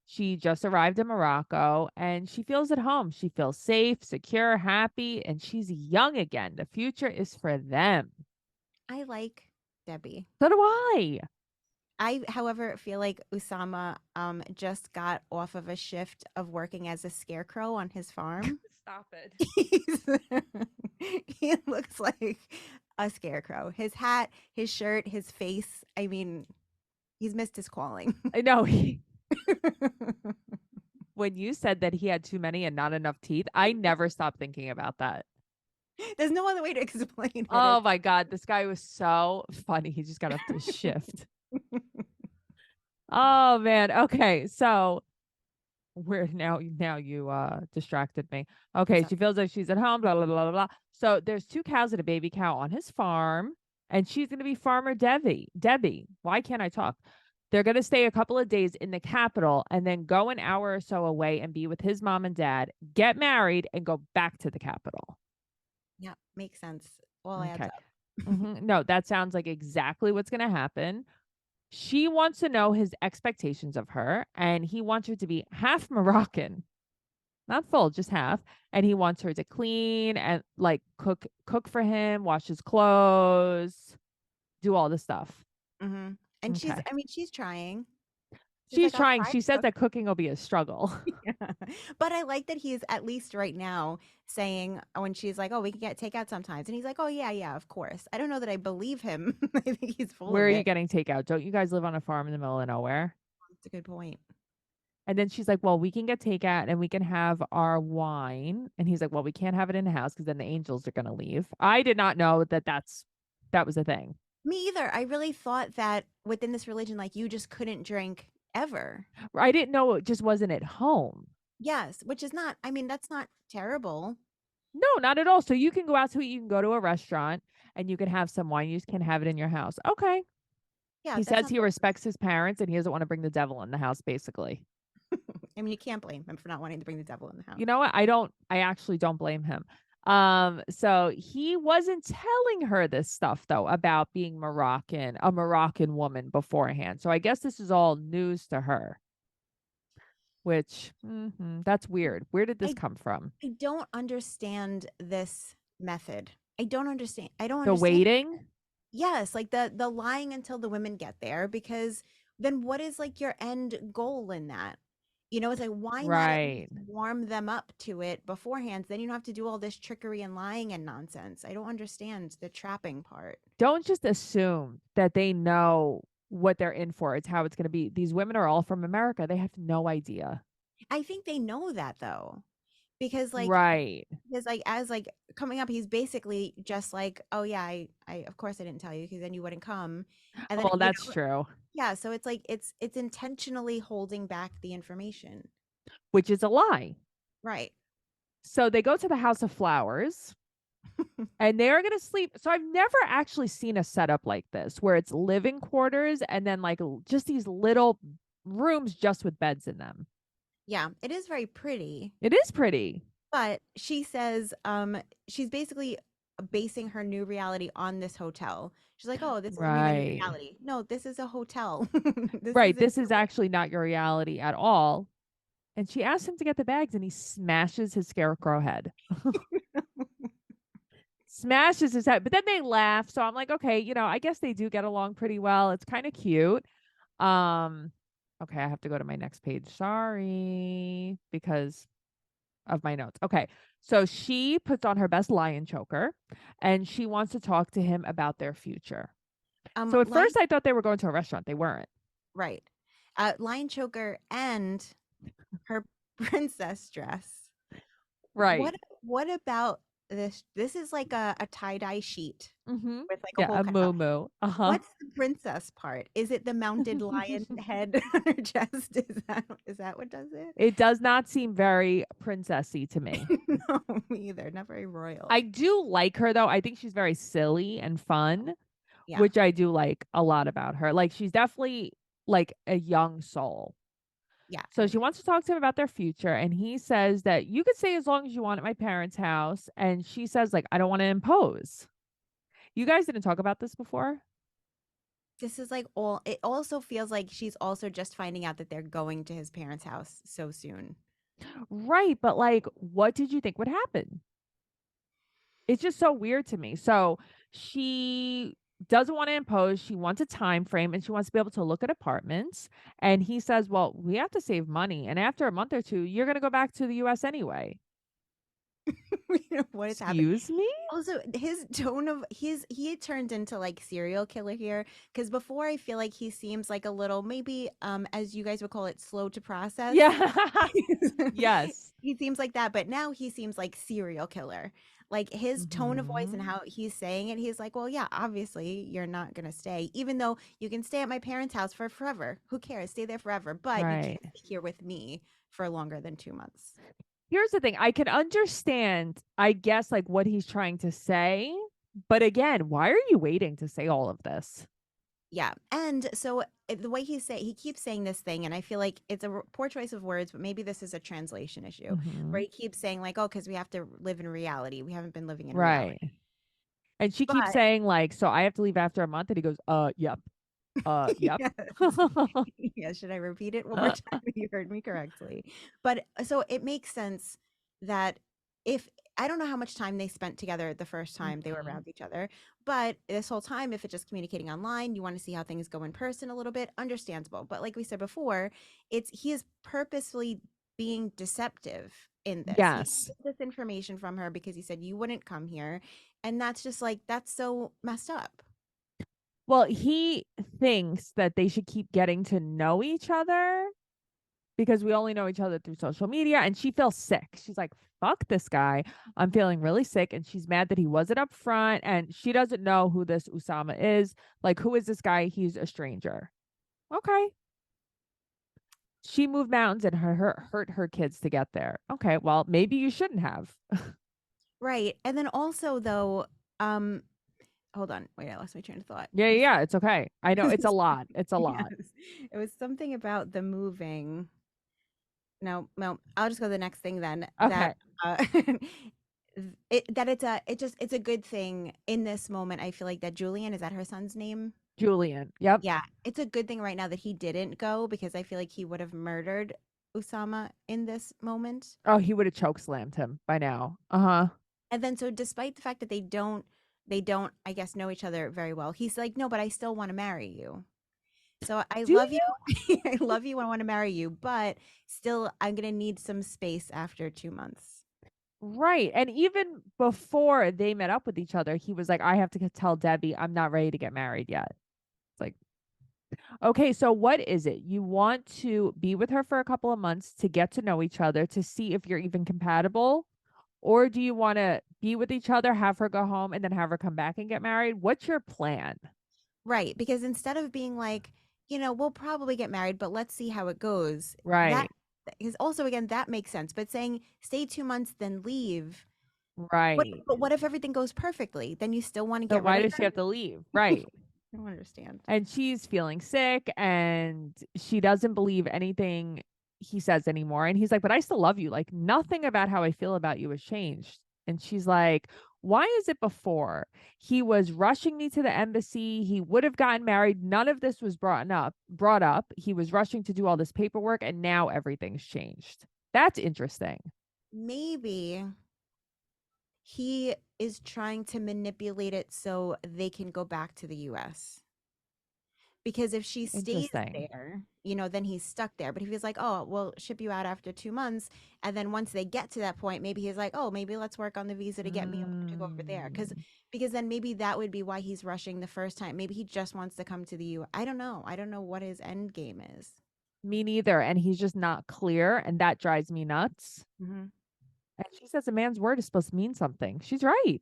She just arrived in Morocco and she feels at home. She feels safe, secure, happy, and she's young again. The future is for them. I like Debbie. So do I. I, however, feel like Usama just got off of a shift of working as a scarecrow on his farm. Stop it. He looks like a scarecrow. His hat, his shirt, his face. I mean, he's missed his calling. I know. When you said that he had too many and not enough teeth, I never stopped thinking about that. There's no other way to explain it. Oh my God. This guy was so funny. He just got off this shift. Oh man. Okay. So where now you distracted me. Okay, she feels like she's at home, blah blah blah blah blah. So there's 2 cows and a baby cow on his farm, and she's gonna be farmer Debbie. Why can't I talk? They're gonna stay a couple of days in the capital and then go an hour or so away and be with his mom and dad, get married, and go back to the capital. Yeah, makes sense. All adds up. No, that sounds like exactly what's gonna happen. She wants to know his expectations of her, and he wants her to be half Moroccan, not full, just half. And he wants her to clean and like cook for him, wash his clothes, do all the stuff. And Okay. she's trying. She's like, trying. She says that cooking will be a struggle. Yeah. But I like that he's at least right now saying when she's like, "Oh, we can get takeout sometimes," and he's like, "Oh yeah, of course." I don't know that I believe him. I think he's full. Where of are you it. getting takeout? Don't you guys live on a farm in the middle of nowhere? That's a good point. And then she's like, "Well, we can get takeout and we can have our wine." And he's like, "Well, we can't have it in the house because then the angels are gonna leave." I did not know that that was a thing. Me either. I really thought that within this religion, like you just couldn't drink ever. I didn't know it just wasn't at home. Yes, which is not. I mean, that's not terrible. No, not at all. So you can go out to eat. You can go to a restaurant and you can have some wine. You just can't have it in your house. Okay. Yeah, He that's says not he bad. respects his parents and he doesn't want to bring the devil in the house, basically. I mean, you can't blame him for not wanting to bring the devil in the house. You know what? I actually don't blame him. So he wasn't telling her this stuff though about being a Moroccan woman beforehand. So I guess this is all news to her. Which that's weird. Where did this come from? I don't understand this method. I don't understand. The waiting? Yes, like the lying until the women get there, because then what is like your end goal in that? You know, it's like why not at least warm them up to it beforehand? Then you don't have to do all this trickery and lying and nonsense. I don't understand the trapping part. Don't just assume that they know what they're in for. It's how it's going to be. These women are all from America. They have no idea. I think they know that though, because like right. Because like as like coming up, he's basically just like, oh yeah, I of course I didn't tell you because then you wouldn't come. And then, well, that's true. Yeah, so it's like it's intentionally holding back the information, which is a lie. Right. So they go to the House of Flowers and they're going to sleep. So I've never actually seen a setup like this where it's living quarters and then like just these little rooms just with beds in them. Yeah, it is very pretty. It is pretty. But she says she's basically basing her new reality on this hotel. She's like, oh, this is my new reality. No, this is a hotel. This is actually not your reality at all. And she asks him to get the bags and he smashes his scarecrow head. Smashes his head. But then they laugh. So I'm like, okay, you know, I guess they do get along pretty well. It's kind of cute. Okay, I have to go to my next page. Sorry, because of my notes. Okay. So she puts on her best lion choker and she wants to talk to him about their future. So at first I thought they were going to a restaurant. They weren't. Right. Lion choker and her princess dress. Right. What about this? This is like a tie-dye sheet with like a whole moo-moo. What's the princess part? Is it the mounted lion head on her chest? Is that what does it? It does not seem very princessy to me. No, me either. Not very royal. I do like her though. I think she's very silly and fun. Yeah. which I do like a lot about her. Like she's definitely like a young soul. Yeah. So she wants to talk to him about their future. And he says that you could stay as long as you want at my parents' house. And she says, like, I don't want to impose. You guys didn't talk about this before? This is like all, it also feels like she's also just finding out that they're going to his parents' house so soon. Right. But like, what did you think would happen? It's just so weird to me. So she doesn't want to impose. She wants a time frame and she wants to be able to look at apartments. And he says, well, we have to save money. And after a month or two, you're going to go back to the US anyway. What is happening? Excuse me? Also, his tone of he turned into like serial killer here, because before I feel like he seems like a little, maybe as you guys would call it, slow to process. Yeah. Yes. He seems like that, but now he seems like serial killer. Like his tone of voice and Mhm. how he's saying it, he's like, well, yeah, obviously you're not gonna stay, even though you can stay at my parents' house for forever. Who cares? Stay there forever, but you Right. can't stay here with me for longer than 2 months. Here's the thing. I can understand, I guess, like what he's trying to say. But again, why are you waiting to say all of this? Yeah. And so the way he keeps saying this thing, and I feel like it's a poor choice of words, but maybe this is a translation issue where Mhm. he keeps saying, like, oh, because we have to live in reality. We haven't been living in reality. Right. And she keeps But saying, like, so I have to leave after a month. And he goes, yep. Yep. yes. Yeah, should I repeat it one more time? You heard me correctly. But so it makes sense that if I don't know how much time they spent together the first time they were Mhm. around each other, but this whole time, if it's just communicating online, you want to see how things go in person a little bit, understandable. But like we said before, he is purposefully being deceptive in this. He Yes. hid this information from her because he said you wouldn't come here. And that's just like, that's so messed up. Well, he thinks that they should keep getting to know each other because we only know each other through social media. And she feels sick. She's like, fuck this guy. I'm feeling really sick. And she's mad that he wasn't up front. And she doesn't know who this Oussama is. Like, who is this guy? He's a stranger. Okay. She moved mountains and hurt her kids to get there. Okay. Well, maybe you shouldn't have. Right. And then also though, um, hold on. Wait, I lost my train of thought. Yeah. Yeah. It's okay. I know it's a Yes. lot. It's a lot. It was something about the moving. No, no, I'll just go to the next thing then. Okay. That it's a good thing in this moment. I feel like that Julian, is that her son's name? Julian. Yep. Yeah, it's a good thing right now that he didn't go, because I feel like he would have murdered Usama in this moment. Oh, he would have choke slammed him by now. Uh-huh. And then so despite the fact that they don't, I guess, know each other very well, he's like, no, but I still want to marry you. So I Do love you. you? I love you. I want to marry you, but still I'm gonna need some space after 2 months. Right. And even before they met up with each other, he was like, I have to tell Debbie I'm not ready to get married yet. It's like, okay, so what is it? You want to be with her for a couple of months to get to know each other, to see if you're even compatible? Or do you want to be with each other, have her go home, and then have her come back and get married? What's your plan? Right. Because instead of being like, we'll probably get married, but let's see how it goes. That Right. is also, again, that makes sense. But saying stay 2 months, then leave. Right. But what if everything goes perfectly? Then you still want to So get rid why of does she her? have to leave? Right. I don't understand. And she's feeling sick and she doesn't believe anything he says anymore. And he's like, but I still love you. Like nothing about how I feel about you has changed. And she's like, why is it before he was rushing me to the embassy? He would have gotten married. None of this was brought up. He was rushing to do all this paperwork and now everything's changed. That's interesting. Maybe he is trying to manipulate it so they can go back to the US. Because if she stays Interesting. there, then he's stuck there. But if he's like, oh, we'll ship you out after 2 months, and then once they get to that point, maybe he's like, oh, maybe let's work on the visa to get me to go over there. Mm, Because then maybe that would be why he's rushing the first time. Maybe he just wants to come to the U. I don't know. I don't know what his end game is. me neither. And he's just not clear. And that drives me nuts. Hmm. And she says a man's word is supposed to mean something. She's right.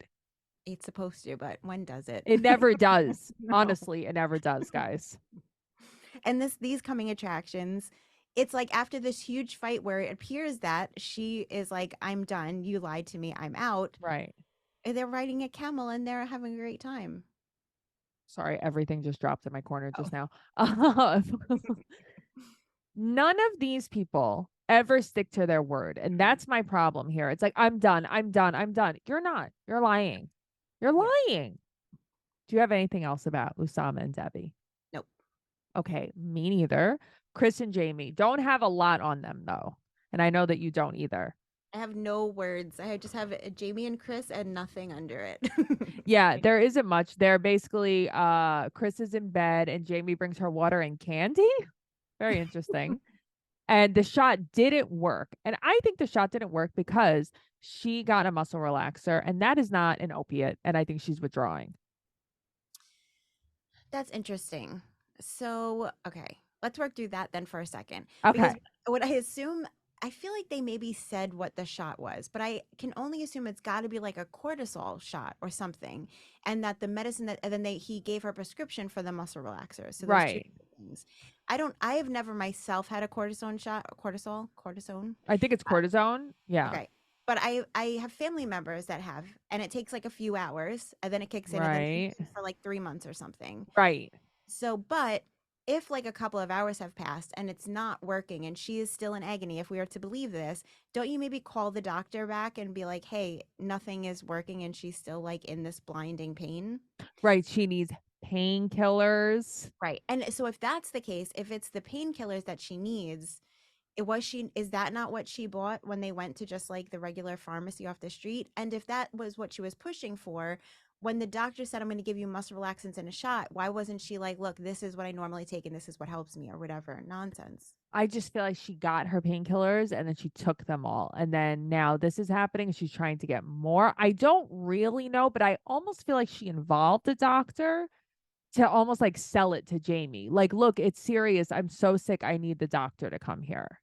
It's supposed to, but when does it? It never does. No. Honestly, it never does, guys. And these coming attractions, it's like after this huge fight where it appears that she is like, I'm done. You lied to me. I'm out. Right. And they're riding a camel and they're having a great time. Sorry, everything just dropped in my corner Oh. just now. None of these people ever stick to their word. And that's my problem here. It's like, I'm done. I'm done. I'm done. You're not. You're lying. You're Yeah. lying. Do you have anything else about Usama and Debbie? Nope. Okay, me neither. Chris and Jamie don't have a lot on them though. And I know that you don't either. I have no words. I just have Jamie and Chris and nothing under it. Yeah, there isn't much. They're basically Chris is in bed and Jamie brings her water and candy. Very interesting. And the shot didn't work. And I think the shot didn't work because she got a muscle relaxer and that is not an opiate. And I think she's withdrawing. That's interesting. So, okay, let's work through that then for a second. Because Okay. what I assume, I feel like they maybe said what the shot was, but I can only assume it's got to be like a cortisol shot or something, and that the medicine that and then he gave her a prescription for the muscle relaxer. So those two Right. things. I have never myself had a cortisone shot, cortisone. I think it's cortisone. Yeah. Okay. But I have family members that have, and it takes like a few hours, and then it kicks in, and then Right. it's for like 3 months or something. Right. So, but if like a couple of hours have passed and it's not working and she is still in agony, if we are to believe this, don't you maybe call the doctor back and be like, hey, nothing is working and she's still like in this blinding pain? Right. She needs painkillers. Right. And so if that's the case, if it's the painkillers that she needs, is that not what she bought when they went to just like the regular pharmacy off the street? And if that was what she was pushing for, when the doctor said, I'm going to give you muscle relaxants and a shot, why wasn't she like, look, this is what I normally take and this is what helps me or whatever nonsense? I just feel like she got her painkillers and then she took them all. And then now this is happening and she's trying to get more. I don't really know, but I almost feel like she involved the doctor to almost like sell it to Jamie. Like, look, it's serious. I'm so sick. I need the doctor to come here.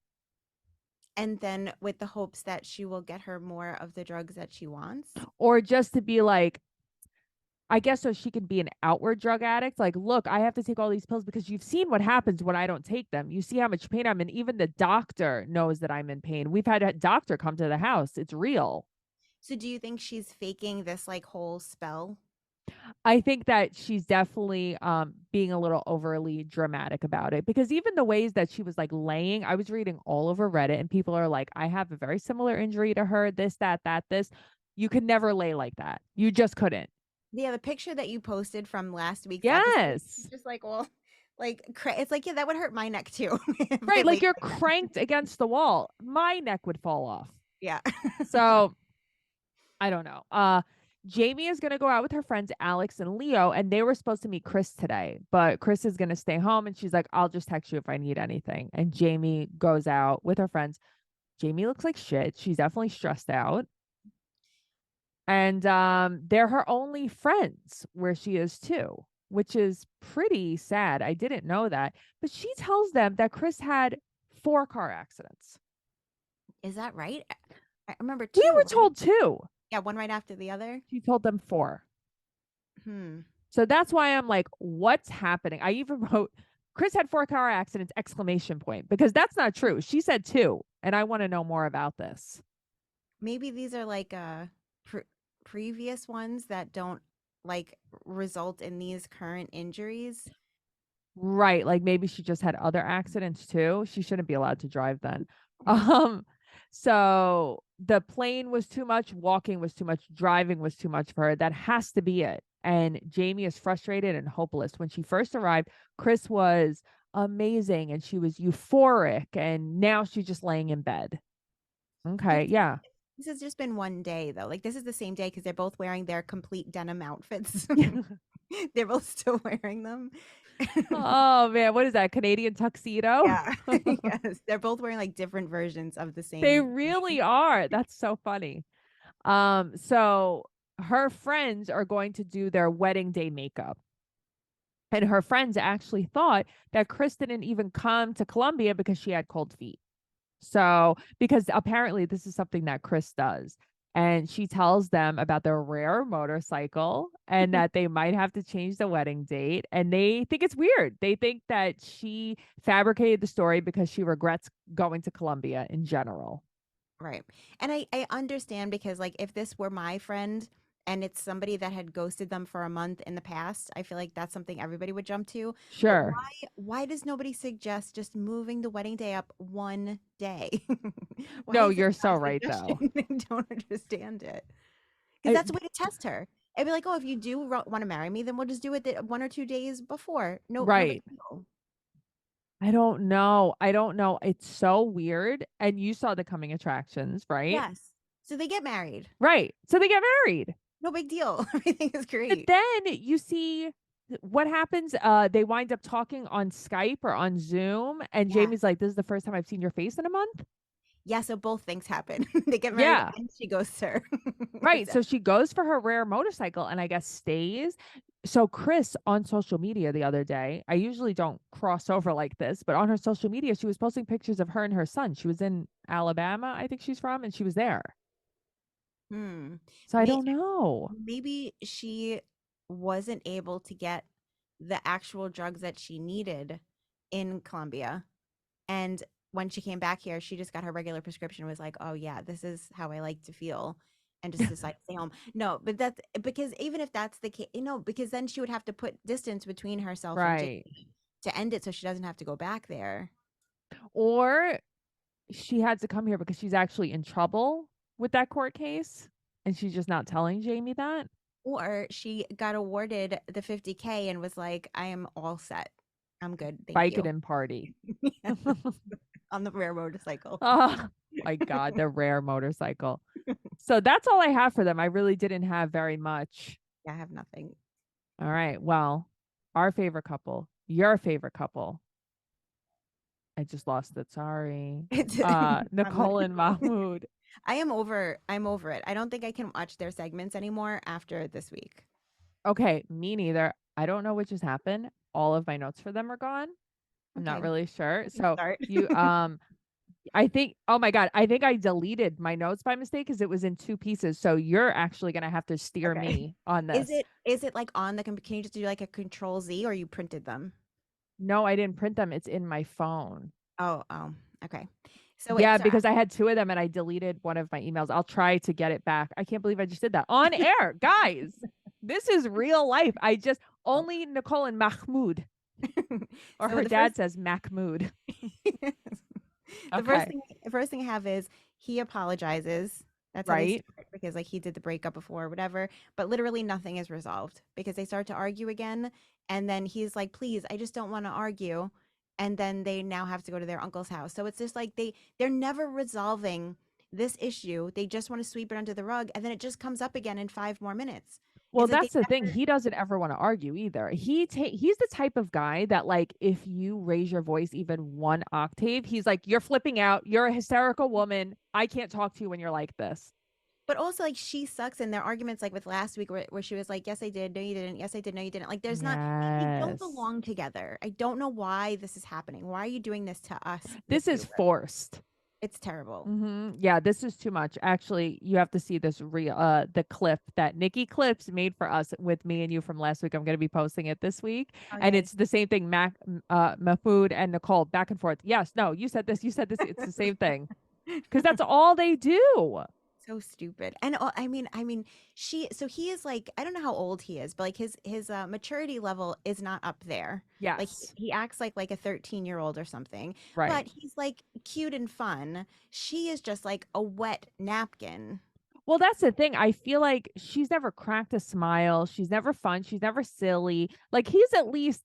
And then with the hopes that she will get her more of the drugs that she wants. Or just to be like, I guess so she can be an outward drug addict. Like, look, I have to take all these pills because you've seen what happens when I don't take them. You see how much pain I'm in. Even the doctor knows that I'm in pain. We've had a doctor come to the house. It's real. So do you think she's faking this like whole spell? I think that she's definitely being a little overly dramatic about it because even the ways that she was like laying, I was reading all over Reddit and people are like, I have a very similar injury to her, this, that, this. You could never lay like that. You just couldn't. Yeah, the picture that you posted from last week's episode, Yes. just like, well, like it's like, yeah, that would hurt my neck too. Right. Like you're cranked against the wall. My neck would fall off. Yeah. So I don't know. Jamie is going to go out with her friends Alex and Leo, and they were supposed to meet Chris today, but Chris is going to stay home and she's like, I'll just text you if I need anything. And Jamie goes out with her friends. Jamie looks like shit. She's definitely stressed out. And they're her only friends where she is too, which is pretty sad. I didn't know that. But she tells them that Chris had 4 car accidents. Is that right? I remember 2. We were told 2. Yeah, one right after the other. She told them 4. So that's why I'm like, what's happening? I even wrote, Chris had 4 car accidents, ! Because that's not true. She said 2. And I want to know more about this. Maybe these are like previous ones that don't like result in these current injuries. Right. Like maybe she just had other accidents too. She shouldn't be allowed to drive then. So the plane was too much, walking was too much, driving was too much for her. That has to be it. And Jamie is frustrated and hopeless. When she first arrived, Chris was amazing and she was euphoric, and now she's just laying in bed. Okay, yeah. This has just been one day though. Like this is the same day because they're both wearing their complete denim outfits. They're both still wearing them. Oh man, what is that? Canadian tuxedo? Yeah. Yes. They're both wearing like different versions of the same. They really are. That's so funny. So her friends are going to do their wedding day makeup. And her friends actually thought that Chris didn't even come to Colombia because she had cold feet. So, because apparently this is something that Chris does. And she tells them about their rare motorcycle and that they might have to change the wedding date. And they think it's weird. They think that she fabricated the story because she regrets going to Colombia in general. Right. And I understand because like if this were my friend and it's somebody that had ghosted them for a month in the past, I feel like that's something everybody would jump to. But Sure. why does nobody suggest just moving the wedding day up one day? Why No, is this you're not so a right, though. suggestion? I don't understand it. Because that's a way to test her. I'd be like, oh, if you do want to marry me, then we'll just do it 1 or 2 days before. No big Right. deal. I don't know. I don't know. It's so weird. And you saw the coming attractions, right? Yes. So they get married. Right. So they get married. No big deal. Everything is But great. then you see what happens. They wind up talking on Skype or on Zoom. And Yeah. Jamie's like, this is the first time I've seen your face in a month. Yeah, so both things happen. They get married Yeah. and she goes to her. Right. So she goes for her rare motorcycle and I guess stays. So Chris on social media the other day, I usually don't cross over like this, but on her social media, she was posting pictures of her and her son. She was in Alabama, I think she's from, and she was there. Hmm. So I May- don't know. Maybe she wasn't able to get the actual drugs that she needed in Colombia. And when she came back here, she just got her regular prescription and was like, oh, yeah, this is how I like to feel. And just decided to stay home. No, but that's because even if that's the case, because then she would have to put distance between herself and Right. Jamie to end it so she doesn't have to go back there. Or she had to come here because she's actually in trouble with that court case and she's just not telling Jamie that. Or she got awarded the 50K and was like, I am all set. I'm good. Thank Bike it you. and party. On the rare motorcycle. Oh my God, the rare motorcycle. So that's all I have for them. I really didn't have very much. Yeah, I have nothing. All right. Well, our favorite couple, your favorite couple. I just lost it. Sorry. Nicole and Mahmoud. I'm over it. I don't think I can watch their segments anymore after this week. Okay, me neither. I don't know what just happened. All of my notes for them are gone. I'm not Okay. really sure. So Start. you I think, oh my God, I think I deleted my notes by mistake because it was in 2 pieces. So you're actually gonna have to steer Okay. me on this. Is it like on the can you just do like a control Z or you printed them? No, I didn't print them. It's in my phone. Oh, okay. So Yeah, it's because I had 2 of them and I deleted one of my emails. I'll try to get it back. I can't believe I just did that on air, guys. This is real life. I just only Nicole and Mahmoud, or So her the dad first- says Mahmoud. the Okay. first thing I have is he apologizes. That's how they Right. start, because like he did the breakup before or whatever, but literally nothing is resolved because they start to argue again, and then he's like, "Please, I just don't want to argue," and then they now have to go to their uncle's house. So it's just like they're never resolving this issue. They just want to sweep it under the rug, and then it just comes up again in 5 more minutes. Well, It's like that's the thing. He doesn't ever want to argue either. He's the type of guy that like if you raise your voice even 1 octave, he's like, you're flipping out. You're a hysterical woman. I can't talk to you when you're like this. But also, like, she sucks in their arguments, like with last week, where she was like, "Yes, I did. No, you didn't. Yes, I did. No, you didn't." Like, there's not. They don't Yes. belong together. I don't know why this is happening. Why are you doing this to us? This is viewer? forced. It's terrible. Yeah, this is too much. Actually, you have to see this the clip that Nikki Clips made for us with me and you from last week. I'm going to be posting it this week. And Okay. it's the same thing, Mahmoud and Nicole back and forth. Yes, no, you said this, It's the same thing. Because that's all they do. So stupid. And I mean, he is like, I don't know how old he is, but like his maturity level is not up there. Like Yes. he acts like a 13-year-old or something. Right. But he's like cute and fun. She is just like a wet napkin. Well, that's the thing. I feel like she's never cracked a smile. She's never fun. She's never silly. Like he's at least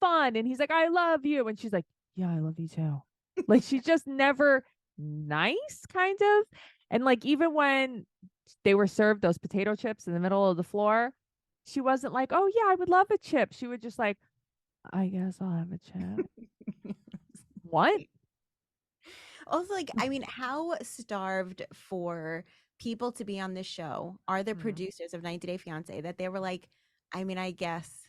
fun. And he's like, I love you. And she's like, yeah, I love you too. Like she's just never nice, kind of. And like even when they were served those potato chips in the middle of the floor, she wasn't like, oh yeah, I would love a chip. She would just like, I guess I'll have a chip. What? Also, like, I mean, how starved for people to be on this show are the Mhm. producers of 90 Day Fiance that they were like, I mean, I guess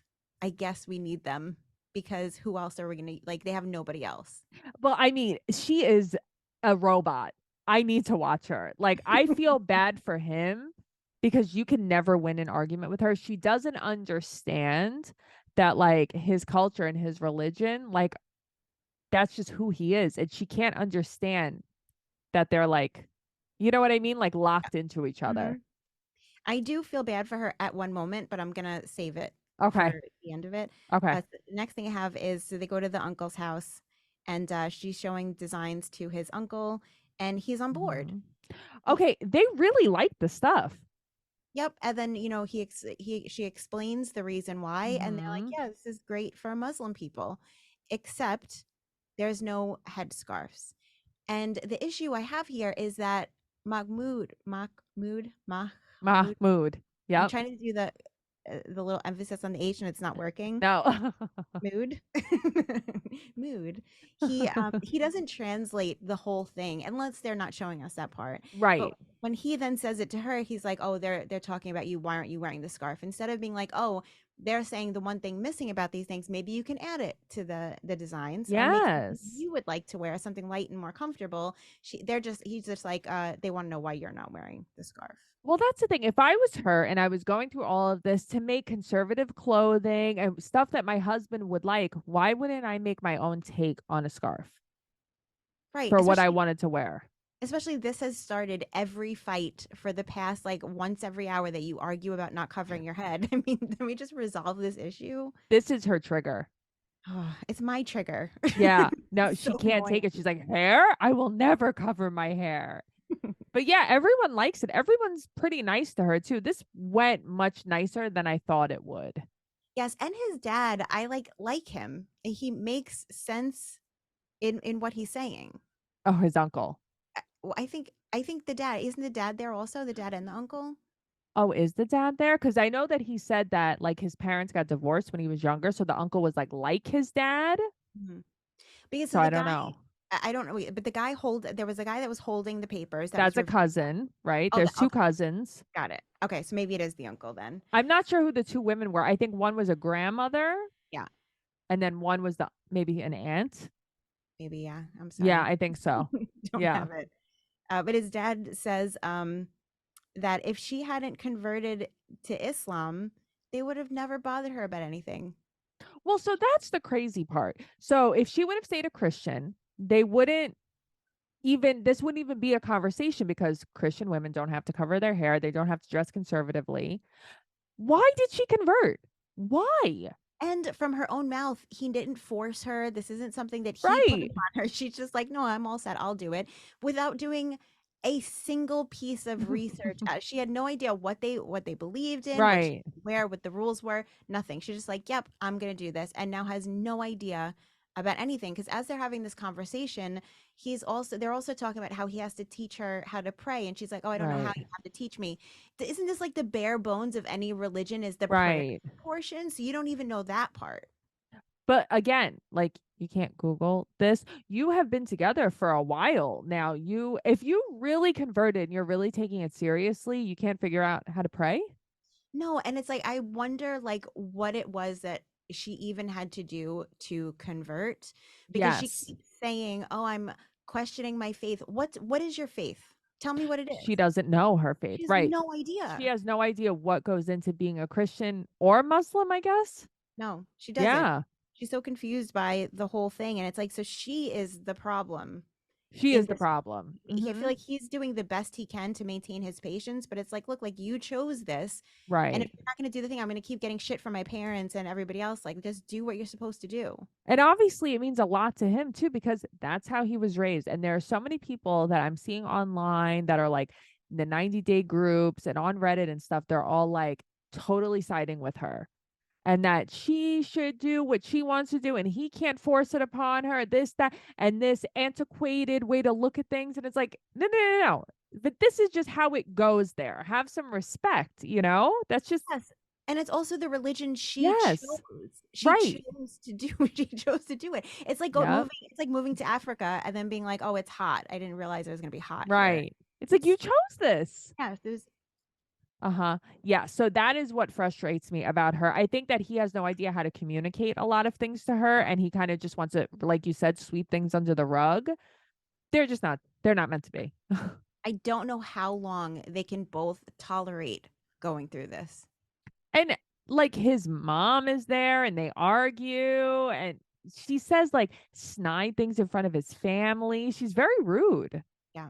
we need them because who else are we gonna like? They have nobody else. Well, I mean, she is a robot. I need to watch her. Like, I feel bad for him because you can never win an argument with her. She doesn't understand that, like, his culture and his religion, like, that's just who he is. And she can't understand that they're like, you know what I mean? Like, locked into each other. I do feel bad for her at one moment, but I'm gonna save it Okay. for the end of it. Okay. So the next thing I have is so they go to the uncle's house, and she's showing designs to his uncle, and he's on board. Mhm. He, Okay, they really like the stuff. yep. And then she explains the reason why, and they're like, Mhm. yeah, this is great for Muslim people, except there's no headscarves. And the issue I have here is that Mahmoud. Mahmoud. I'm Yep. trying to do the little emphasis on the H and it's not working. No. Mood. Mood. He doesn't translate the whole thing unless they're not showing us that part. But Right. when he then says it to her, he's like, "Oh, they're talking about you. Why aren't you wearing the scarf?" Instead of being like, "Oh, they're saying the one thing missing about these things, maybe you can add it to the designs and make something Yes. you would like to wear, something light and more comfortable." He's just like, they want to know why you're not wearing the scarf. Well, that's the thing. If I was her and I was going through all of this to make conservative clothing and stuff that my husband would like, why wouldn't I make my own take on a scarf Right. for what I wanted to wear? Especially this has started every fight for the past like once every hour that you argue about not covering your head. I mean, can we just resolve this issue? This is her trigger. It's my trigger. Yeah. No, It's she so can't take annoying. it. She's like, hair? I will never cover my hair. But yeah, everyone likes it. Everyone's pretty nice to her too. This went much nicer than I thought it would. Yes, and his dad, I like him. He makes sense in what he's saying. Oh, his uncle. Well, I think the dad, isn't the dad there also? The dad and the uncle? Oh, is the dad there? Because I know that he said that like his parents got divorced when he was younger, so the uncle was like his dad. Mhm. Because So so I the don't guy, know. I don't know, but there was a guy that was holding the papers that was That's a reviewing. cousin, right? Oh, There's two okay, cousins. got it. Okay, so maybe it is the uncle then. I'm not sure who the two women were. I think one was a grandmother, Yeah, and then one was the maybe an aunt. maybe, yeah. I'm Yeah, sorry. I think so. Don't Yeah. have it. But his dad says that if she hadn't converted to Islam, they would have never bothered her about anything. Well, so that's the crazy part. So if she would have stayed a Christian, they wouldn't even this wouldn't even be a conversation because Christian women don't have to cover their hair, they don't have to dress conservatively. Why did she convert? Why? And from her own mouth, he didn't force her. This isn't something that he put Right. upon her. She's just like, no, I'm all set. I'll do it without doing a single piece of research. She had no idea what they believed in, Right. where, what the rules were. Nothing. She's just like, yep, I'm gonna do this, and now has no idea about anything. Because as they're having this conversation, they're also talking about how he has to teach her how to pray, and she's like, oh, I don't know how Right. you have to teach me. Isn't this like the bare bones of any religion? Is the prayer Right. portion, so you don't even know that part. But again, like you can't Google this. You have been together for a while now. If you really converted and you're really taking it seriously, you can't figure out how to pray? No, and it's like I wonder like what it was that she even had to do to convert, because she Yes. keeps saying, "Oh, I'm questioning my faith." What is your faith? Tell me what it She is. doesn't know her faith. She has Right. no She idea. has no idea what goes into being a Christian or Muslim, I guess. No, she doesn't. Yeah. She's so confused by the whole thing, and it's like, so she is the problem She in is the this. problem. I feel like he's doing the best he can to maintain his patience, but it's like, look, like you chose this, and if Right. you're not going to do the thing, I'm going to keep getting shit from my parents and everybody else. Like, just do what you're supposed to do. And obviously, it means a lot to him too, because that's how he was raised. And there are so many people that I'm seeing online that are like the 90-day groups and on Reddit and stuff. They're all like totally siding with her and that she should do what she wants to do and he can't force it upon her, this, that, and this antiquated way to look at things. And it's like, no, no, no, no. But this is just how it goes there. Have some respect, you know? That's just, Yes. And it's also the religion she yes, chose. She right. chose to do she chose to do it. It's like Yep. it's like moving to Africa and then being like, "Oh, it's hot. I didn't realize it was going to be hot here." Right. It's like you chose this. Yes, there's Uh-huh. Yeah. So that is what frustrates me about her. I think that he has no idea how to communicate a lot of things to her and he kind of just wants to, like you said, sweep things under the rug. They're not meant to be. I don't know how long they can both tolerate going through this. And like his mom is there and they argue and she says like snide things in front of his family. She's very rude. Yeah.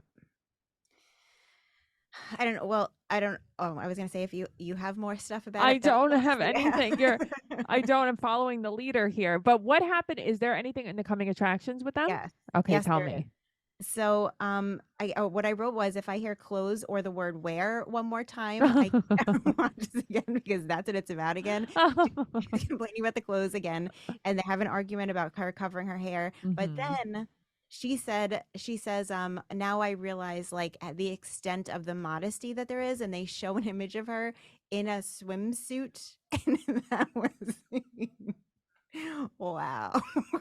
I don't know. Well, I don't. Oh, I was gonna say if you have more stuff about I it, that's don't cool have too. anything. I don't. I'm following the leader here. But what happened? Is there anything in the coming attractions with them? Yes. Okay, Yes, tell there is. me. So, what I wrote was if I hear clothes or the word wear one more time, I can't watch this again because that's what it's about again. She's complaining about the clothes again, and they have an argument about her covering her hair. But Mhm. then she says, now I realize like the extent of the modesty that there is, and they show an image of her in a swimsuit, and that was wow.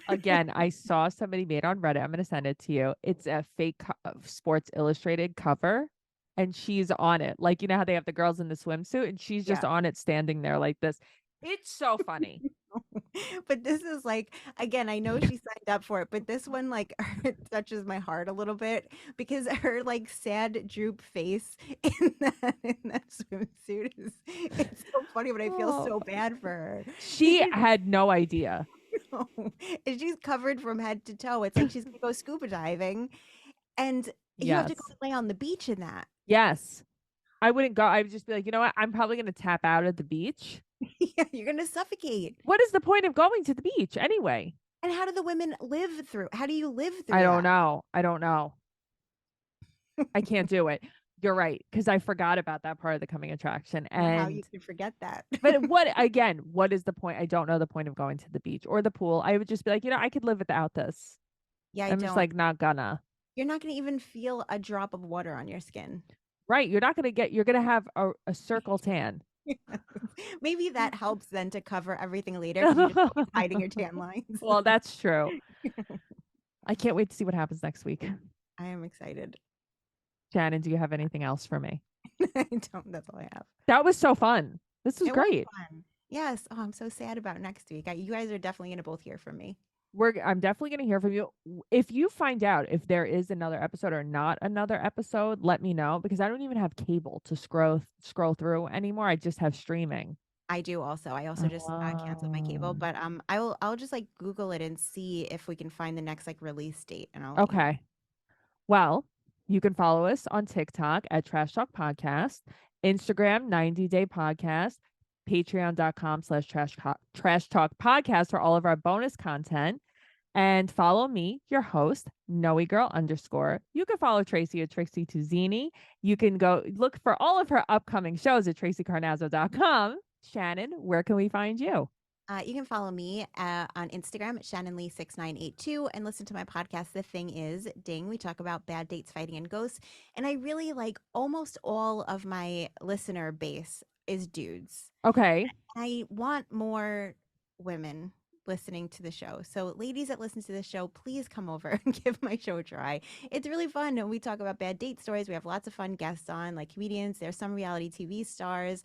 Again, I saw somebody made on Reddit. I'm going to send it to you. It's a fake Sports Illustrated cover, and she's on it. Like, you know how they have the girls in the swimsuit, and she's just Yeah. on it standing there like this. It's so funny. But this is like again, I know she signed up for it, but this one like it touches my heart a little bit because her like sad droop face in that swimsuit is it's so funny, but I feel Oh, so bad for her. she had no idea. And she's covered from head to toe. It's like she's gonna go scuba diving, and you have to go Yes. lay on the beach in that. Yes. I wouldn't go. I would just be like, you know what? I'm probably going to tap out at the beach. Yeah, you're gonna suffocate. What is the point of going to the beach anyway? And how do the women live through? How do you live I through don't that? know. I don't know. I can't do it. You're right. Because I forgot about that part of the coming attraction. I don't know how you And, could forget that. but what is the point? I don't know the point of going to the beach or the pool. I would just be like, you know, I could live without this. Yeah, I I'm just don't. like, not gonna. You're not going to even feel a drop of water on your skin. Right. You're not going to you're going to have a circle tan. Maybe that helps then to cover everything later because you're just always hiding your tan lines. Well, that's true. I can't wait to see what happens next week. I am excited. Shannon, do you have anything else for me? I don't. That's all I have. That was so fun. This was It was great. fun. Yes. Oh, I'm so sad about next week. You guys are definitely going to both hear from me. I'm definitely going to hear from you. If you find out if there is another episode or not another episode, let me know because I don't even have cable to scroll through anymore. I just have streaming. I do also. I also just canceled my cable, Oh. but I'll just like Google it and see if we can find the next like release date, and I'll let you know. Okay. Well, you can follow us on TikTok at Trash Talk Podcast, Instagram 90 Day Podcast, patreon.com/trash talk podcast for all of our bonus content. And follow me, your host, Noe Girl _. You can follow Tracey at Tracey Tuzini. You can go look for all of her upcoming shows at TraceyCarnazzo.com. Shannon, where can we find you? You can follow me on Instagram at ShannonLee6982 and listen to my podcast, The Thing Is, Ding. We talk about bad dates, fighting, and ghosts. And I really like almost all of my listener base is dudes. Okay. I want more women listening to the show. So ladies that listen to the show, please come over and give my show a try. It's really fun. And we talk about bad date stories. We have lots of fun guests on, like comedians. There's some reality TV stars,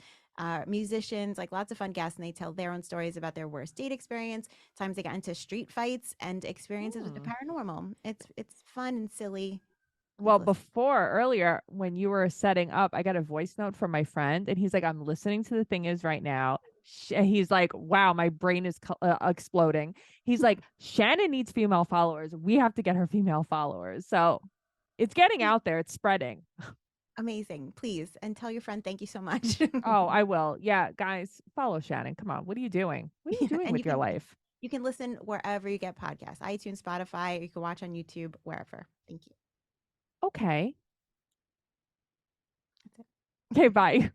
musicians, like lots of fun guests, and they tell their own stories about their worst date experience, times they got into street fights, and experiences with the paranormal. It's fun and silly. Well, Listen. before earlier, when you were setting up, I got a voice note from my friend, and he's like, I'm listening to The Thing Is right now. And he's like, wow, my brain is exploding. He's like, Shannon needs female followers. We have to get her female followers. So it's getting out there, it's spreading. Amazing. Please. And tell your friend thank you so much. Oh, I will. Yeah, guys, follow Shannon. Come on. What are you doing? What are you doing And with your life? You can listen wherever you get podcasts, iTunes, Spotify, you can watch on YouTube, wherever. Thank you. Okay. That's it. Okay, bye.